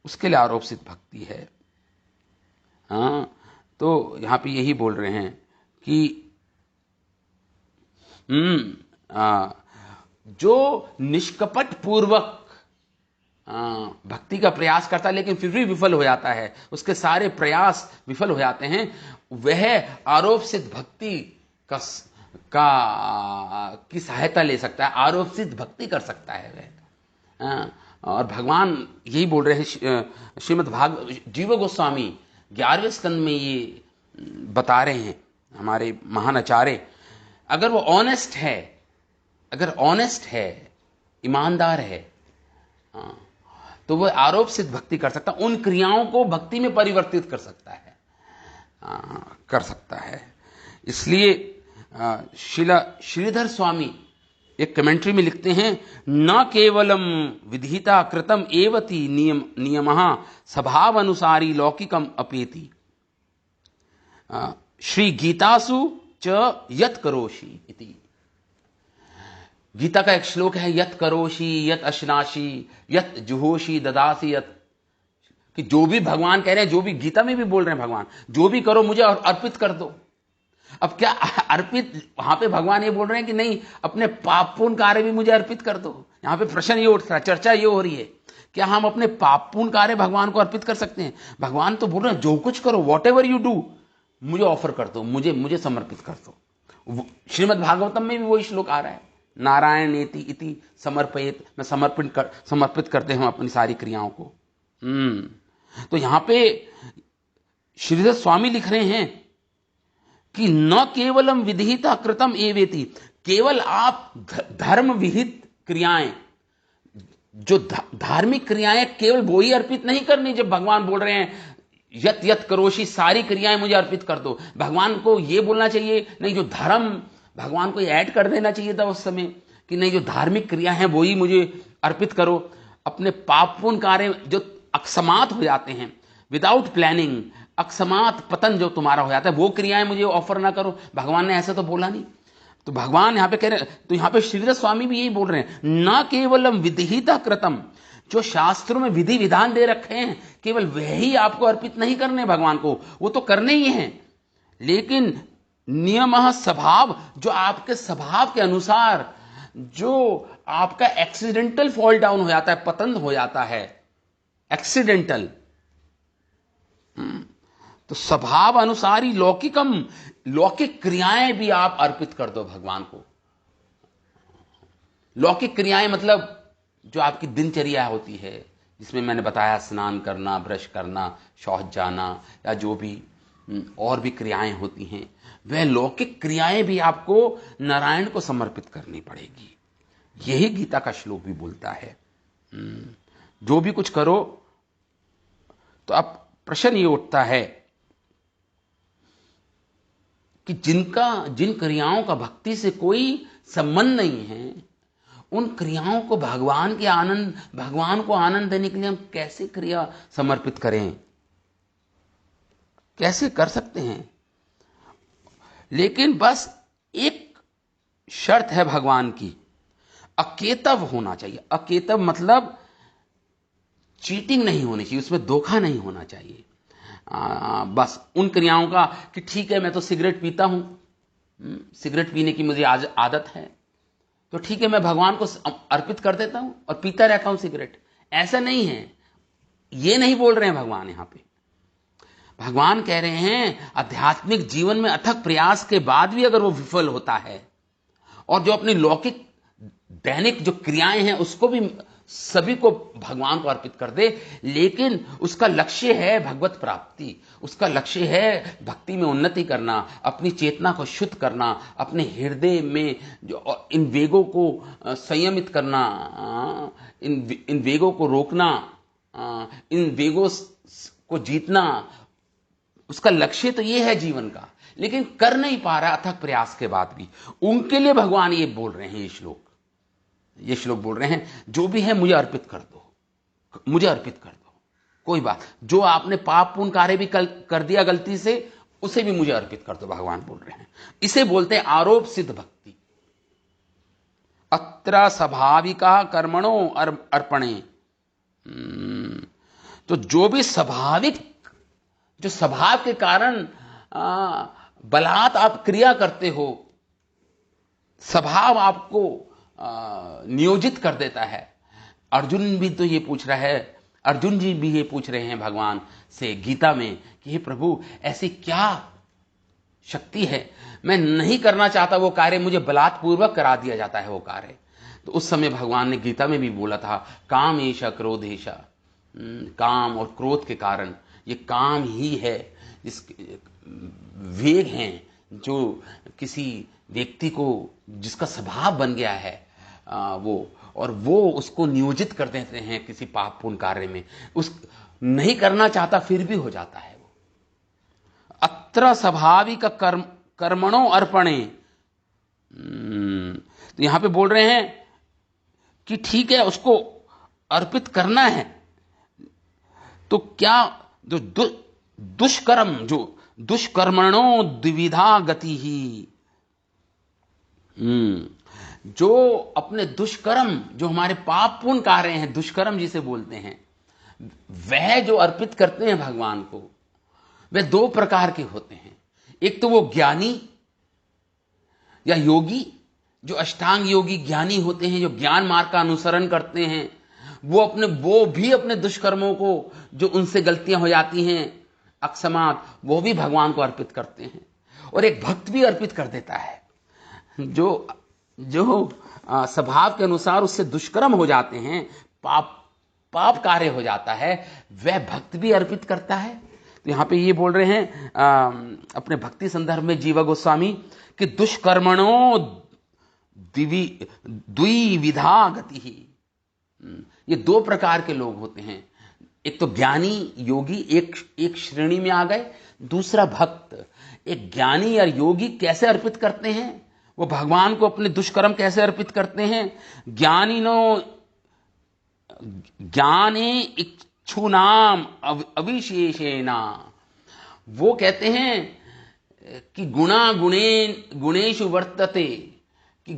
उसके लिए आरोप सिद्ध भक्ति है। तो यहां पे यही बोल रहे हैं कि जो निष्कपट पूर्वक भक्ति का प्रयास करता है लेकिन फिर भी विफल हो जाता है, उसके सारे प्रयास विफल हो जाते हैं, वह आरोप सिद्ध भक्ति की सहायता ले सकता है, आरोप सिद्ध भक्ति कर सकता है वह। और भगवान यही बोल रहे हैं, श्रीमद् भागवत जीव गोस्वामी 11वें स्कंद में ये बता रहे हैं हमारे महान आचार्य, अगर वो ऑनेस्ट है, अगर ऑनेस्ट है, ईमानदार है, तो वह आरोप सिद्ध भक्ति कर सकता है, उन क्रियाओं को भक्ति में परिवर्तित कर सकता है, कर सकता है। इसलिए शिला श्रीधर स्वामी एक कमेंट्री में लिखते हैं, न केवलम विधिता कृतम एवति नियमः स्वभाव अनुसारी लौकिकम अपेति श्री गीतासु च यत करोषि इति। गीता का एक श्लोक है, यत करोषि यत अश्नाशी यत जुहोषि ददासी यत, कि जो भी भगवान कह रहे हैं, जो भी गीता में भी बोल रहे हैं भगवान, जो भी करो मुझे अर्पित कर दो। अब क्या अर्पित, वहां पे भगवान ये बोल रहे हैं कि नहीं अपने पापपूर्ण कार्य भी मुझे अर्पित कर दो। यहां पे प्रश्न ये उठ रहा है, चर्चा ये हो रही है, क्या हम अपने पापपूर्ण कार्य भगवान को अर्पित कर सकते हैं? भगवान तो बोल रहे हैं जो कुछ करो, वॉट एवर यू डू, मुझे ऑफर कर दो, मुझे समर्पित कर दो। श्रीमद् भागवतम में भी वही श्लोक आ रहा है, नारायण नेति इति समर्पयेत, मैं समर्पित करते हैं अपनी सारी क्रियाओं को। तो यहां पे श्रीधर स्वामी लिख रहे हैं कि न केवलम विधिता कृतम एवेति, केवल आप धर्म विहित क्रियाएं, जो धार्मिक क्रियाएं, केवल वो ही अर्पित नहीं करनी। जब भगवान बोल रहे हैं यत यत करोषि, सारी क्रियाएं मुझे अर्पित कर दो, भगवान को ये बोलना चाहिए नहीं, जो धर्म, भगवान को ऐड कर देना चाहिए था उस समय कि नहीं, जो धार्मिक क्रिया है वो ही मुझे अर्पित करो। अपने पापपूर्ण कार्य जो अकस्मात हो जाते हैं, विदाउट प्लानिंग, अकस्मात पतन जो तुम्हारा हो जाता है, वो क्रियाएं मुझे ऑफर ना करो। भगवान ने ऐसा तो बोला नहीं। तो भगवान यहां पे कह रहे हैं, तो यहां पे श्रीधर स्वामी भी यही बोल रहे हैं, न केवलम विधिता कृतम, जो शास्त्रों में विधि विधान दे रखे हैं केवल वही आपको अर्पित नहीं करने भगवान को, वो तो करने ही हैं, लेकिन नियमः स्वभाव, जो आपके स्वभाव के अनुसार, जो आपका एक्सीडेंटल फॉल डाउन हो जाता है, पतन हो जाता है, एक्सीडेंटल, तो स्वभाव अनुसारी लौकिकम, लौकिक क्रियाएं भी आप अर्पित कर दो भगवान को। लौकिक क्रियाएं मतलब जो आपकी दिनचर्या होती है, जिसमें मैंने बताया स्नान करना, ब्रश करना, शौच जाना, या जो भी और भी क्रियाएं होती हैं, वह लौकिक क्रियाएं भी आपको नारायण को समर्पित करनी पड़ेगी। यही गीता का श्लोक भी बोलता है। जो भी कुछ करो, तो अब प्रश्न ये उठता है कि जिन क्रियाओं का भक्ति से कोई संबंध नहीं है, उन क्रियाओं को भगवान को आनंद देने के लिए हम कैसे क्रिया समर्पित करें, कैसे कर सकते हैं? लेकिन बस एक शर्त है भगवान की, अकेतव होना चाहिए। अकेतव मतलब चीटिंग नहीं होनी चाहिए, उसमें धोखा नहीं होना चाहिए। बस उन क्रियाओं का कि ठीक है, मैं तो सिगरेट पीता हूं, सिगरेट पीने की मुझे आदत है, तो ठीक है, मैं भगवान को अर्पित कर देता हूं और पीता रहता हूं सिगरेट। ऐसा नहीं है, ये नहीं बोल रहे हैं भगवान। यहां पे भगवान कह रहे हैं आध्यात्मिक जीवन में अथक प्रयास के बाद भी अगर वो विफल होता है, और जो अपनी लौकिक दैनिक जो क्रियाएं हैं उसको भी सभी को भगवान को अर्पित कर दे, लेकिन उसका लक्ष्य है भगवत प्राप्ति, उसका लक्ष्य है भक्ति में उन्नति करना, अपनी चेतना को शुद्ध करना, अपने हृदय में जो इन वेगों को संयमित करना, इन वेगों को रोकना, इन वेगों को जीतना, उसका लक्ष्य तो ये है जीवन का, लेकिन कर नहीं पा रहा अथक प्रयास के बाद भी। उनके लिए भगवान ये बोल रहे हैं, ये श्लोक बोल रहे हैं, जो भी है मुझे अर्पित कर दो, मुझे अर्पित कर दो, कोई बात, जो आपने पाप पूर्ण कार्य भी कर दिया गलती से, उसे भी मुझे अर्पित कर दो, भगवान बोल रहे हैं। इसे बोलते हैं आरोप सिद्ध भक्ति। अत्र स्वाभाविका कर्मणो अर्पणे, तो जो भी स्वाभाविक, जो स्वभाव के कारण बलात् आप क्रिया करते हो, स्वभाव आपको नियोजित कर देता है, अर्जुन भी तो ये पूछ रहा है, अर्जुन जी भी ये पूछ रहे हैं भगवान से गीता में कि हे प्रभु ऐसी क्या शक्ति है, मैं नहीं करना चाहता वो कार्य, मुझे बलात्पूर्वक करा दिया जाता है वो कार्य। तो उस समय भगवान ने गीता में भी बोला था, काम ऐशा क्रोधेशा, काम और क्रोध के कारण, ये काम ही है जिस वेग हैं जो किसी व्यक्ति को, जिसका स्वभाव बन गया है वो उसको नियोजित कर देते हैं किसी पापपूर्ण कार्य में, उस नहीं करना चाहता फिर भी हो जाता है वो। अत्र स्वाभाविक कर्मणों अर्पणे, तो यहां पे बोल रहे हैं कि ठीक है उसको अर्पित करना है, तो क्या जो दुष्कर्म, जो दुष्कर्मणों द्विविधा गति ही, जो अपने दुष्कर्म, जो हमारे पापपूर्ण कार्य हैं, दुष्कर्म जिसे बोलते हैं, वह जो अर्पित करते हैं भगवान को, वे दो प्रकार के होते हैं। एक तो वो ज्ञानी या योगी, जो अष्टांग योगी ज्ञानी होते हैं, जो ज्ञान मार्ग का अनुसरण करते हैं, वो भी अपने दुष्कर्मों को, जो उनसे गलतियां हो जाती हैं अकस्मात, वो भी भगवान को अर्पित करते हैं। और एक भक्त भी अर्पित कर देता है, जो स्वभाव के अनुसार उससे दुष्कर्म हो जाते हैं, पाप कार्य हो जाता है, वह भक्त भी अर्पित करता है। तो यहां पे ये बोल रहे हैं अपने भक्ति संदर्भ में जीवा गोस्वामी कि दुष्कर्मणों द्विविधा गति ही, ये दो प्रकार के लोग होते हैं। एक तो ज्ञानी योगी एक श्रेणी में आ गए, दूसरा भक्त। एक ज्ञानी या योगी कैसे अर्पित करते हैं, वो भगवान को अपने दुष्कर्म कैसे अर्पित करते हैं। ज्ञानिनो ज्ञाने इच्छुनाम अविशेषेना, वो कहते हैं कि गुणेषु वर्तते, कि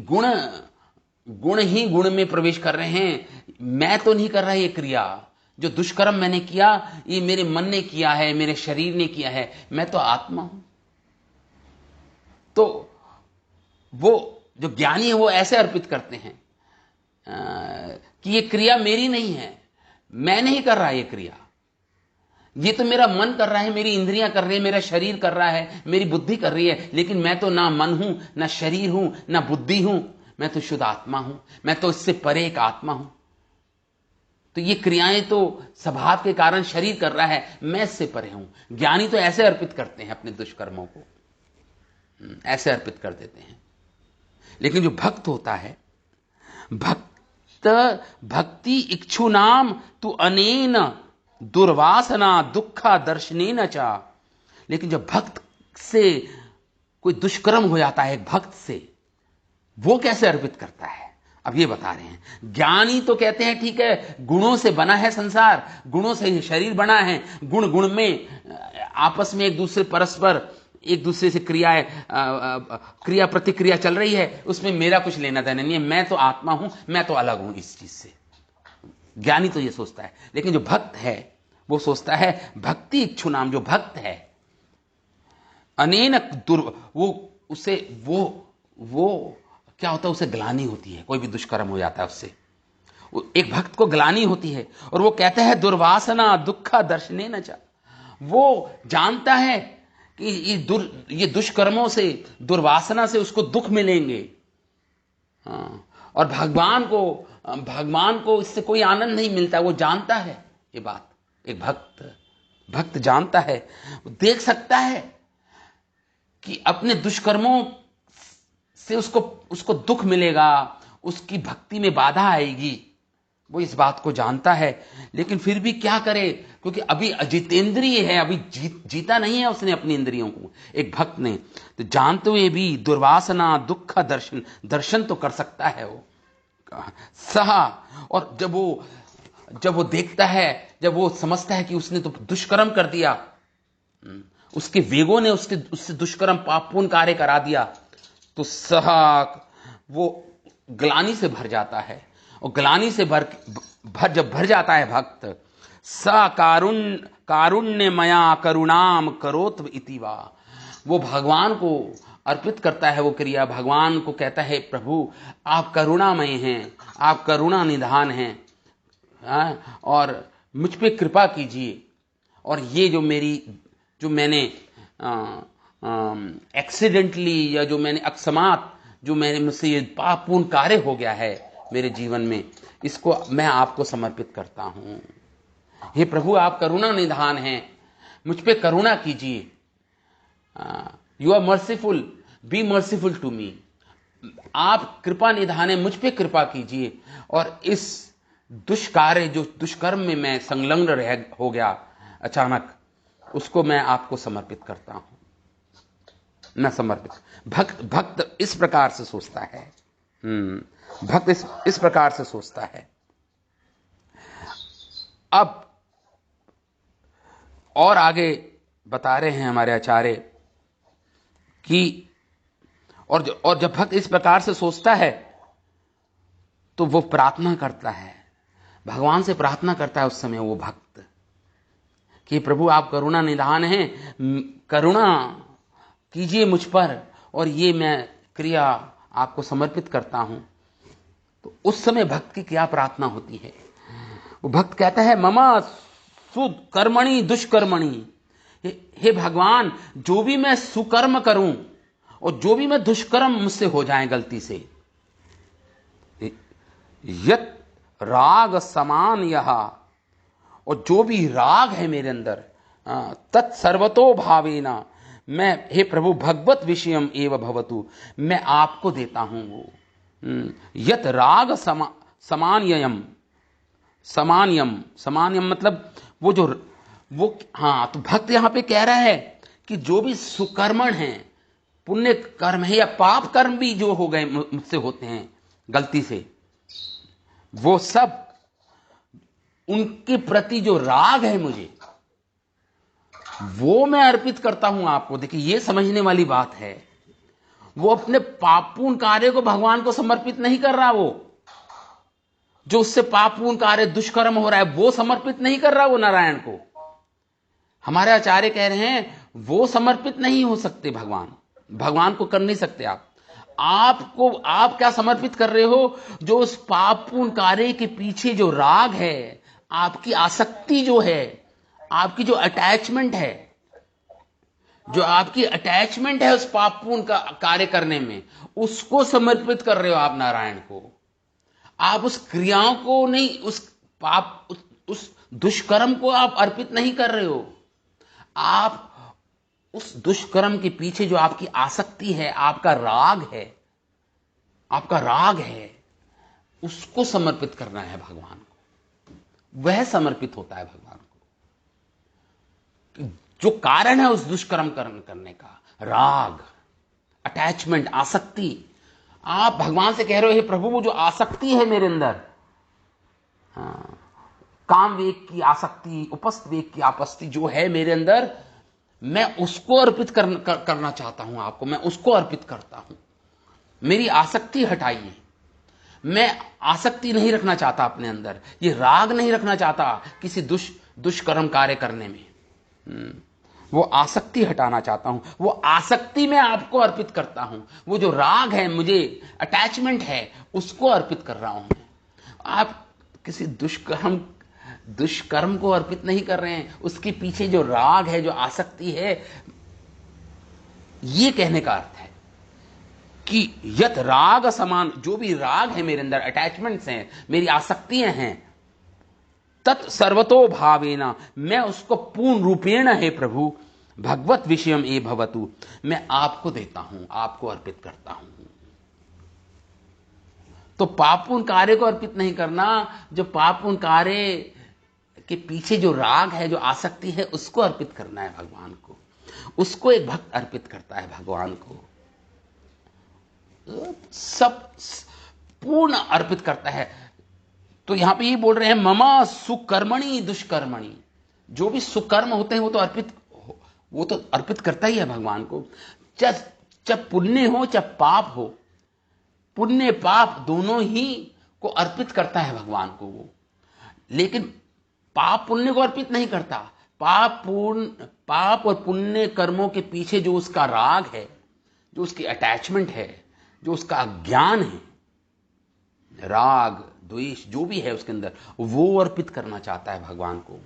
गुण ही गुण में प्रवेश कर रहे हैं, मैं तो नहीं कर रहा ये क्रिया, जो दुष्कर्म मैंने किया ये मेरे मन ने किया है, मेरे शरीर ने किया है, मैं तो आत्मा हूं। तो वो जो ज्ञानी है वो ऐसे अर्पित करते हैं कि ये क्रिया मेरी नहीं है, मैं नहीं कर रहा ये क्रिया, ये तो मेरा मन कर रहा है, मेरी इंद्रियां कर रही है, मेरा शरीर कर रहा है, मेरी बुद्धि कर रही है, लेकिन मैं तो ना मन हूं, ना शरीर हूं, ना बुद्धि हूं, मैं तो शुद्ध आत्मा हूं, मैं तो इससे परे एक आत्मा हूं। तो ये क्रियाएं तो स्वभाव के कारण शरीर कर रहा है, मैं इससे परे हूं। ज्ञानी तो ऐसे अर्पित करते हैं अपने दुष्कर्मों को, ऐसे अर्पित कर देते हैं। लेकिन जो भक्त होता है, भक्ति इच्छु नाम तु अनेन दुर्वासना दुखा दर्शनेन चा, लेकिन जब भक्त से कोई दुष्कर्म हो जाता है, एक भक्त से, वो कैसे अर्पित करता है, अब ये बता रहे हैं। ज्ञानी तो कहते हैं ठीक है, गुणों से बना है संसार, गुणों से शरीर बना है, गुण में आपस में एक दूसरे परस्पर एक दूसरे से क्रिया प्रतिक्रिया चल रही है, उसमें मेरा कुछ लेना देना नहीं है, मैं तो आत्मा हूं, मैं तो अलग हूं इस चीज से। ज्ञानी तो ये सोचता है। लेकिन जो भक्त है वो सोचता है, भक्ति इच्छु नाम, जो भक्त है, अनेन वो क्या होता है, उसे ग्लानि होती है, कोई भी दुष्कर्म हो जाता है उससे, एक भक्त को ग्लानि होती है, और वो कहता है दुर्वासना दुखा दर्शनेन च, वो जानता है कि ये दुष्कर्मों से, दुर्वासना से उसको दुख मिलेंगे, और भगवान को इससे कोई आनंद नहीं मिलता, वो जानता है ये बात। एक भक्त जानता है, वो देख सकता है कि अपने दुष्कर्मों से उसको दुख मिलेगा, उसकी भक्ति में बाधा आएगी, वो इस बात को जानता है। लेकिन फिर भी क्या करे, क्योंकि अभी अजितेंद्रिय है, अभी जीता नहीं है उसने अपनी इंद्रियों को, एक भक्त ने, तो जानते हुए भी दुर्वासना दुख दर्शन तो कर सकता है वो सहा। और जब वो देखता है, जब वो समझता है कि उसने तो दुष्कर्म कर दिया, उसके वेगों ने उससे दुष्कर्म पापपूर्ण कार्य करा दिया, तो सहा वो ग्लानि से भर जाता है। और ग्लानि से जब भर जाता है भक्त, स कारुण्य मया करुणाम करोत्व इतिवा, वो भगवान को अर्पित करता है वो क्रिया, भगवान को कहता है प्रभु आप करुणामय हैं, आप करुणा निधान हैं, और मुझ पे कृपा कीजिए, और ये जो मैंने एक्सीडेंटली या जो मैंने अकस्मात जो मैंने मुझसे ये पापपूर्ण कार्य हो गया है मेरे जीवन में, इसको मैं आपको समर्पित करता हूं। हे प्रभु, आप करुणा निधान हैं, मुझ पे करुणा कीजिए। You are merciful, be merciful to me. आप कृपा निधान है, मुझ पे कृपा कीजिए, और इस दुष्कार्य जो दुष्कर्म में मैं संलग्न हो गया अचानक, उसको मैं आपको समर्पित करता हूं। मैं समर्पित। भक्त इस प्रकार से सोचता है। भक्त इस प्रकार से सोचता है। अब और आगे बता रहे हैं हमारे आचार्य कि और जब भक्त इस प्रकार से सोचता है तो वो प्रार्थना करता है, भगवान से प्रार्थना करता है उस समय वो भक्त कि प्रभु आप करुणा निधान हैं, करुणा कीजिए मुझ पर, और ये मैं क्रिया आपको समर्पित करता हूं। तो उस समय भक्त की क्या प्रार्थना होती है? वो भक्त कहता है, ममा सुकर्मणि दुष्कर्मणि। हे भगवान, जो भी मैं सुकर्म करूं और जो भी मैं दुष्कर्म मुझसे हो जाए गलती से, यत राग समान यह, और जो भी राग है मेरे अंदर, तत्सर्वतो भावेना, मैं हे प्रभु भगवत विषयम एव भवतु, मैं आपको देता हूं वो। यत राग समान्ययम, समान्यम मतलब तो भक्त यहां पे कह रहा है कि जो भी सुकर्मण है, पुण्य कर्म है या पाप कर्म भी जो हो गए मुझसे होते हैं गलती से, वो सब उनके प्रति जो राग है मुझे, वो मैं अर्पित करता हूं आपको। देखिए, ये समझने वाली बात है। वो अपने पापपूर्ण कार्य को भगवान को समर्पित नहीं कर रहा, वो जो उससे पापपूर्ण कार्य दुष्कर्म हो रहा है वो समर्पित नहीं कर रहा वो नारायण को। हमारे आचार्य कह रहे हैं वो समर्पित नहीं हो सकते भगवान को कर नहीं सकते आप क्या समर्पित कर रहे हो? जो उस पापपूर्ण कार्य के पीछे जो राग है, आपकी आसक्ति जो है, आपकी जो अटैचमेंट है उस पापपूर्ण का कार्य करने में, उसको समर्पित कर रहे हो आप नारायण को। आप उस क्रियाओं को नहीं, उस दुष्कर्म को आप अर्पित नहीं कर रहे हो। आप उस दुष्कर्म के पीछे जो आपकी आसक्ति है, आपका राग है, उसको समर्पित करना है भगवान को। वह समर्पित होता है भगवान को। जो कारण है उस दुष्कर्म करने का, राग, अटैचमेंट, आसक्ति, आप भगवान से कह रहे हो, हे प्रभु, वो जो आसक्ति है मेरे अंदर, काम वेग की आसक्ति, उपस्थ वेग की आपत्ति जो है मेरे अंदर, मैं उसको अर्पित करना चाहता हूं आपको। मैं उसको अर्पित करता हूं। मेरी आसक्ति हटाइए। मैं आसक्ति नहीं रखना चाहता अपने अंदर, ये राग नहीं रखना चाहता किसी दुष्कर्म कार्य करने में। वो आसक्ति हटाना चाहता हूं। वो आसक्ति मैं आपको अर्पित करता हूं। वो जो राग है, मुझे अटैचमेंट है, उसको अर्पित कर रहा हूं मैं। आप किसी दुष्कर्म को अर्पित नहीं कर रहे हैं, उसके पीछे जो राग है, जो आसक्ति है। ये कहने का अर्थ है कि यत राग समान, जो भी राग है मेरे अंदर, अटैचमेंट्स हैं, मेरी आसक्तियां हैं, तत् सर्वतो भावेना, मैं उसको पूर्ण रूपेण है प्रभु भगवत विषयम ए भवतु, मैं आपको देता हूं, आपको अर्पित करता हूं। तो पापपूर्ण कार्य को अर्पित नहीं करना, जो पापपूर्ण कार्य के पीछे जो राग है, जो आसक्ति है, उसको अर्पित करना है भगवान को। उसको एक भक्त अर्पित करता है भगवान को, सब पूर्ण अर्पित करता है। तो यहां पे ये बोल रहे हैं, ममा सुकर्मणि दुष्कर्मणि, जो भी सुकर्म होते हैं वो तो अर्पित करता ही है भगवान को। चाहे पुण्य हो चाहे पाप हो, पुण्य पाप दोनों ही को अर्पित करता है भगवान को वो। लेकिन पाप पुण्य को अर्पित नहीं करता। पाप और पुण्य कर्मों के पीछे जो उसका राग है, जो उसकी अटैचमेंट है, जो उसका ज्ञान है, राग द्वेष जो भी है उसके अंदर, वो अर्पित करना चाहता है भगवान को,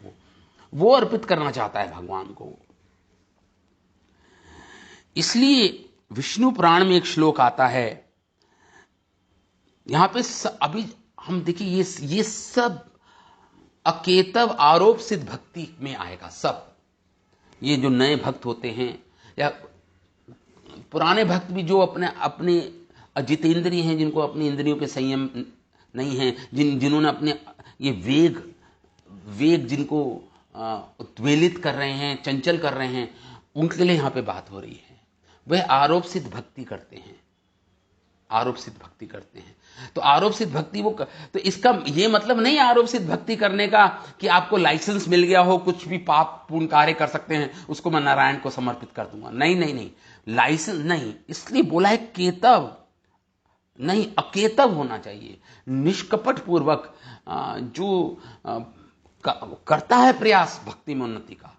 वो अर्पित करना चाहता है भगवान को। इसलिए विष्णु पुराण में एक श्लोक आता है, यहां पे अभी हम देखिए ये सब अकेतव आरोप सिद्ध भक्ति में आएगा। सब ये जो नए भक्त होते हैं या पुराने भक्त भी जो अपने अजितेंद्रिय हैं, जिनको अपनी इंद्रियों पे संयम नहीं है, जिन्होंने अपने ये वेग जिनको उद्वेलित कर रहे हैं, चंचल कर रहे हैं, उनके लिए यहां पे बात हो रही है। वह आरोप सिद्ध भक्ति करते हैं, आरोप सिद्ध भक्ति करते हैं। तो आरोप सिद्ध भक्ति तो इसका ये मतलब नहीं आरोप सिद्ध भक्ति करने का कि आपको लाइसेंस मिल गया हो, कुछ भी पाप पूर्ण कार्य कर सकते हैं, उसको मैं नारायण को समर्पित कर दूंगा। नहीं नहीं नहीं, लाइसेंस नहीं, इसलिए बोला है केतव नहीं, अकेतव होना चाहिए, निष्कपट पूर्वक जो करता है प्रयास भक्ति में उन्नति का,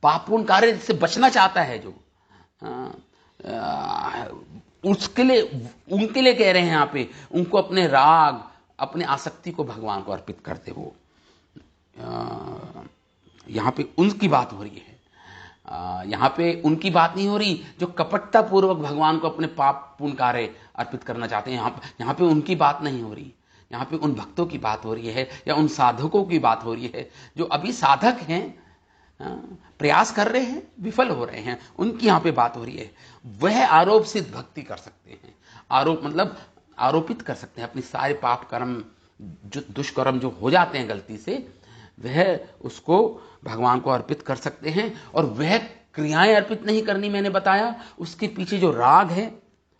पाप पूर्ण कार्य से बचना चाहता है जो, उसके लिए उनके लिए कह रहे हैं यहां पे, उनको अपने राग अपने आसक्ति को भगवान को अर्पित करते हो। यहां पे उनकी बात हो रही है, यहां पे उनकी बात नहीं हो रही जो कपटता पूर्वक भगवान को अपने पाप पूर्ण कार्य अर्पित करना चाहते हैं। यहां पे उनकी बात नहीं हो रही, यहां पे उन भक्तों की बात हो रही है या उन साधकों की बात हो रही है जो अभी साधक हैं, प्रयास कर रहे हैं, विफल हो रहे हैं, उनकी यहां पे बात हो रही है। वह आरोप सिद्ध भक्ति कर सकते हैं। आरोप मतलब आरोपित कर सकते हैं अपने सारे पाप कर्म, जो दुष्कर्म जो हो जाते हैं गलती से, वह उसको भगवान को अर्पित कर सकते हैं। और वह क्रियाएं अर्पित नहीं करनी, मैंने बताया उसके पीछे जो राग है,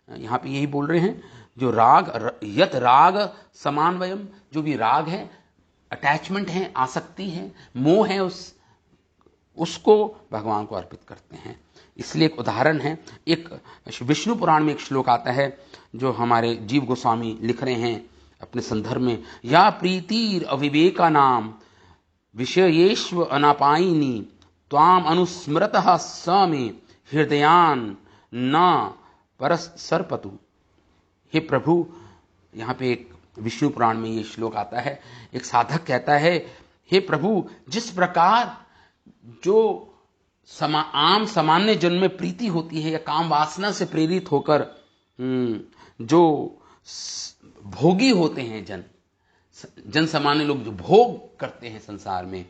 यहां पे यही बोल रहे हैं, जो राग यत राग समान्वयम, जो भी राग है, अटैचमेंट है, आसक्ति है, मोह है, उसको भगवान को अर्पित करते हैं। इसलिए एक उदाहरण है, एक विष्णु पुराण में एक श्लोक आता है जो हमारे जीव गोस्वामी लिख रहे हैं अपने संदर्भ में, या प्रीतिर अविवेका नाम विषयेष्व अनापायिनी त्वाम अनुस्मृतः स मे हृदयान न परसर्पतु। हे प्रभु, यहां पे एक विष्णु पुराण में ये श्लोक आता है, एक साधक कहता है, हे प्रभु, जिस प्रकार जो आम सामान्य जन में प्रीति होती है या काम वासना से प्रेरित होकर जो भोगी होते हैं, जन सामान्य लोग जो भोग करते हैं संसार में,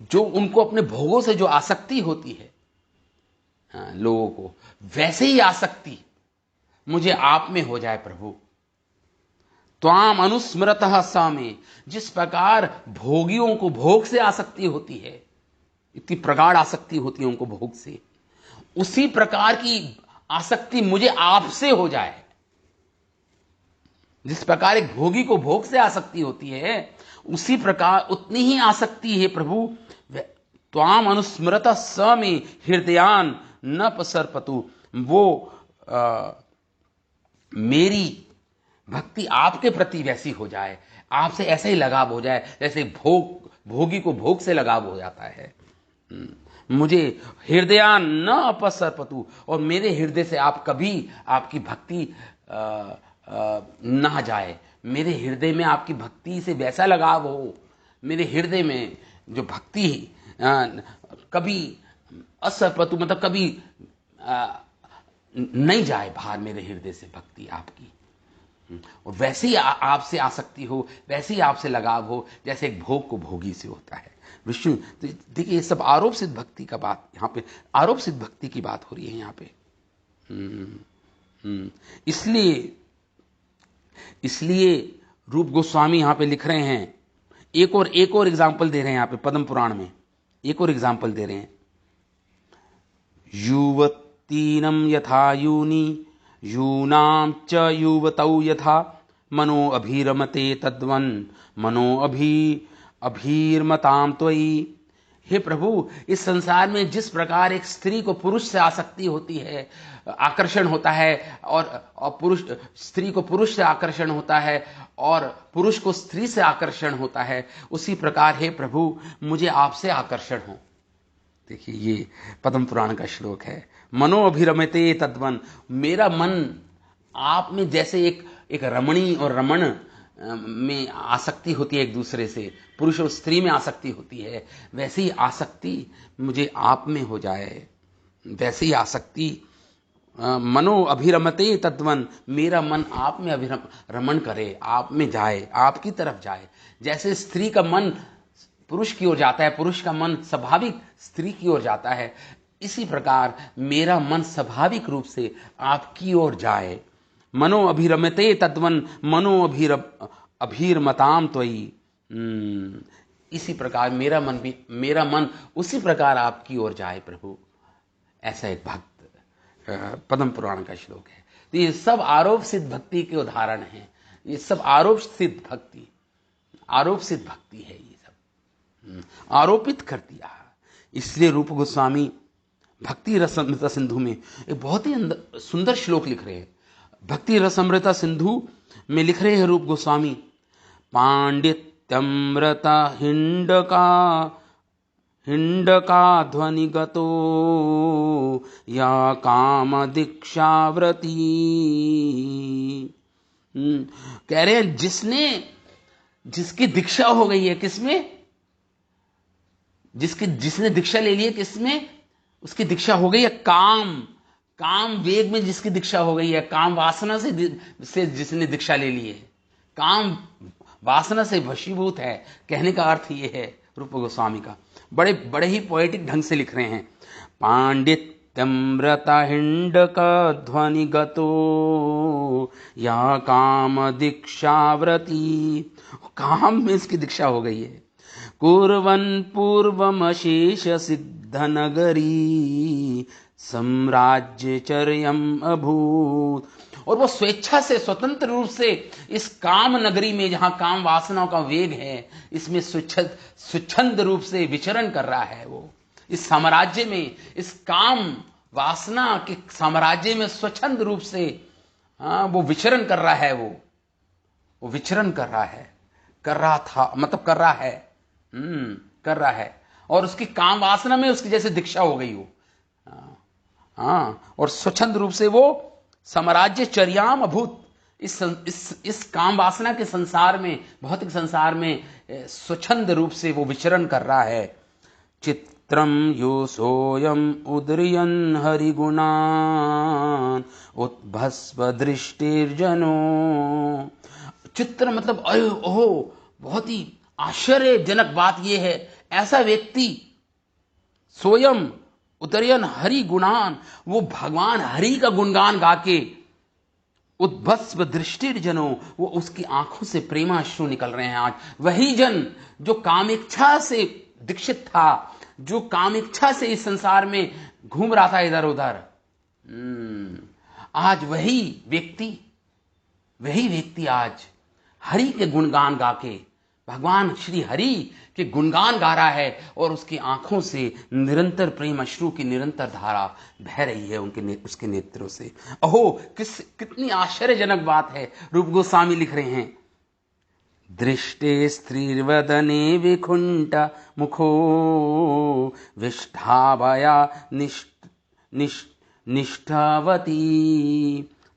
जो उनको अपने भोगों से जो आसक्ति होती है लोगों को, वैसे ही आसक्ति मुझे आप में हो जाए प्रभु। त्वाम अनुस्मृतः सा में, जिस प्रकार भोगियों को भोग से आसक्ति होती है, इतनी प्रगाढ़ आसक्ति होती है उनको भोग से, उसी प्रकार की आसक्ति मुझे आपसे हो जाए। जिस प्रकार एक भोगी को भोग से आसक्ति होती है, उसी प्रकार उतनी ही आसक्ति है प्रभु। त्वाम अनुस्मृतः स में हृदयान न पसरपतु, वो मेरी भक्ति आपके प्रति वैसी हो जाए, आपसे ऐसे ही लगाव हो जाए जैसे भोगी को भोग से लगाव हो जाता है। मुझे हृदयान न अपसरपतु, और मेरे हृदय से आप कभी आपकी भक्ति ना जाए, मेरे हृदय में आपकी भक्ति से वैसा लगाव हो, मेरे हृदय में जो भक्ति कभी असरपतु मतलब कभी नहीं जाए बाहर मेरे हृदय से भक्ति आपकी, और वैसे ही आपसे आसक्ति हो, वैसे ही आपसे लगाव हो जैसे एक भोग को भोगी से होता है। विष्णु, तो देखिए ये सब आरोप सिद्ध भक्ति का बात, यहाँ पे आरोप सिद्ध भक्ति की बात हो रही है यहाँ पे। इसलिए रूप गोस्वामी यहाँ पे लिख रहे हैं, एक और एग्जाम्पल दे रहे हैं यहाँ पे पद्म पुराण में, एक और एग्जाम्पल दे रहे हैं। युवतीनम यथा यूनी यूनाम च युवतौ यथा मनो अभिरमते तद्वन मनो अभिरमताम त्वयि। हे प्रभु, इस संसार में जिस प्रकार एक स्त्री को पुरुष से आसक्ति होती है, आकर्षण होता है, और स्त्री को पुरुष से आकर्षण होता है, और पुरुष को स्त्री से आकर्षण होता है, उसी प्रकार हे प्रभु मुझे आपसे आकर्षण हो। देखिए ये पद्म पुराण का श्लोक है, मनो अभिरमते तद्वन, मेरा मन आप में जैसे एक एक रमणी और रमण में आसक्ति होती है एक दूसरे से, पुरुष और स्त्री में आसक्ति होती है, वैसे ही आसक्ति मुझे आप में हो जाए, वैसे ही आसक्ति मनो अभिरमते तद्वन, मेरा मन आप में रमण करे, आप में जाए, आपकी तरफ जाए। जैसे स्त्री का मन पुरुष की ओर जाता है, पुरुष का मन स्वाभाविक स्त्री की ओर जाता है, इसी प्रकार मेरा मन स्वाभाविक रूप से आपकी ओर जाए। मनो अभिरमते तद्वन मनो अभिरमताम त्वयि, इसी प्रकार मेरा मन उसी प्रकार आपकी ओर जाए प्रभु। ऐसा एक भक्त पद्म पुराण का श्लोक है। तो ये सब आरोप सिद्ध भक्ति के उदाहरण हैं, ये सब आरोप सिद्ध भक्ति है, ये सब आरोपित कर दिया। इसलिए रूप गोस्वामी भक्ति रसामृता सिंधु में एक बहुत ही सुंदर श्लोक लिख रहे हैं। भक्ति रसामृता सिंधु में लिख रहे हैं रूप गोस्वामी, पांडित्यमृता हिंडका ध्वनिगतो या काम दीक्षाव्रती। कह रहे हैं जिसकी दीक्षा हो गई है, किसमें? जिसने दीक्षा ले ली है, किसमें उसकी दीक्षा हो गई है? काम वेग में जिसकी दीक्षा हो गई है, काम वासना से जिसने दीक्षा ले ली है, काम वासना से वशीभूत है। कहने का अर्थ ये है रूप गोस्वामी का, बड़े ही पोएटिक ढंग से लिख रहे हैं। पांडित्यमृता हिंडका ध्वनिगतो या काम दीक्षाव्रती, काम में इसकी दीक्षा हो गई है। कुर्वन् पूर्वमशेष सिद्ध नगरी साम्राज्यचर्यम् अभूत, और वो स्वेच्छा से स्वतंत्र रूप से इस काम नगरी में, जहां काम वासनाओं का वेग है, इसमें स्वच्छंद रूप से विचरण कर रहा है। वो इस साम्राज्य में, इस काम वासना के साम्राज्य में स्वच्छंद रूप से वो विचरण कर रहा है। वो विचरण कर रहा है, कर रहा है, और उसकी काम वासना में उसकी जैसे दीक्षा हो गई हो। और स्वच्छंद रूप से वो साम्राज्य चर्याम अभूत, इस काम वासना के संसार में, भौतिक संसार में स्वच्छंद रूप से वो विचरण कर रहा है। चित्रम यो सोयम उद्रियन हरिगुणान उद्भस्व दृष्टिर्जनो। चित्र मतलब ओहो, बहुत ही आश्चर्यजनक बात यह है, ऐसा व्यक्ति सोयम उतरयन हरि गुणान, वो भगवान हरि का गुणगान गा के उद्भस्व दृष्टिर्जनो, वो उसकी आंखों से प्रेमाश्रु निकल रहे हैं। आज वही जन जो कामेच्छा से दीक्षित था, जो कामेच्छा से इस संसार में घूम रहा था इधर उधर, आज वही व्यक्ति आज हरि के गुणगान गा के, भगवान श्री हरि के गुणगान गा रहा है, और उसकी आंखों से निरंतर प्रेम अश्रु की निरंतर धारा बह रही है उसके नेत्रों से। अहो, कितनी आश्चर्यजनक बात है। रूप गोस्वामी लिख रहे हैं, दृष्टे स्त्रीर्वदने विकुंठ मुखो विष्ठावया निष्ठावती।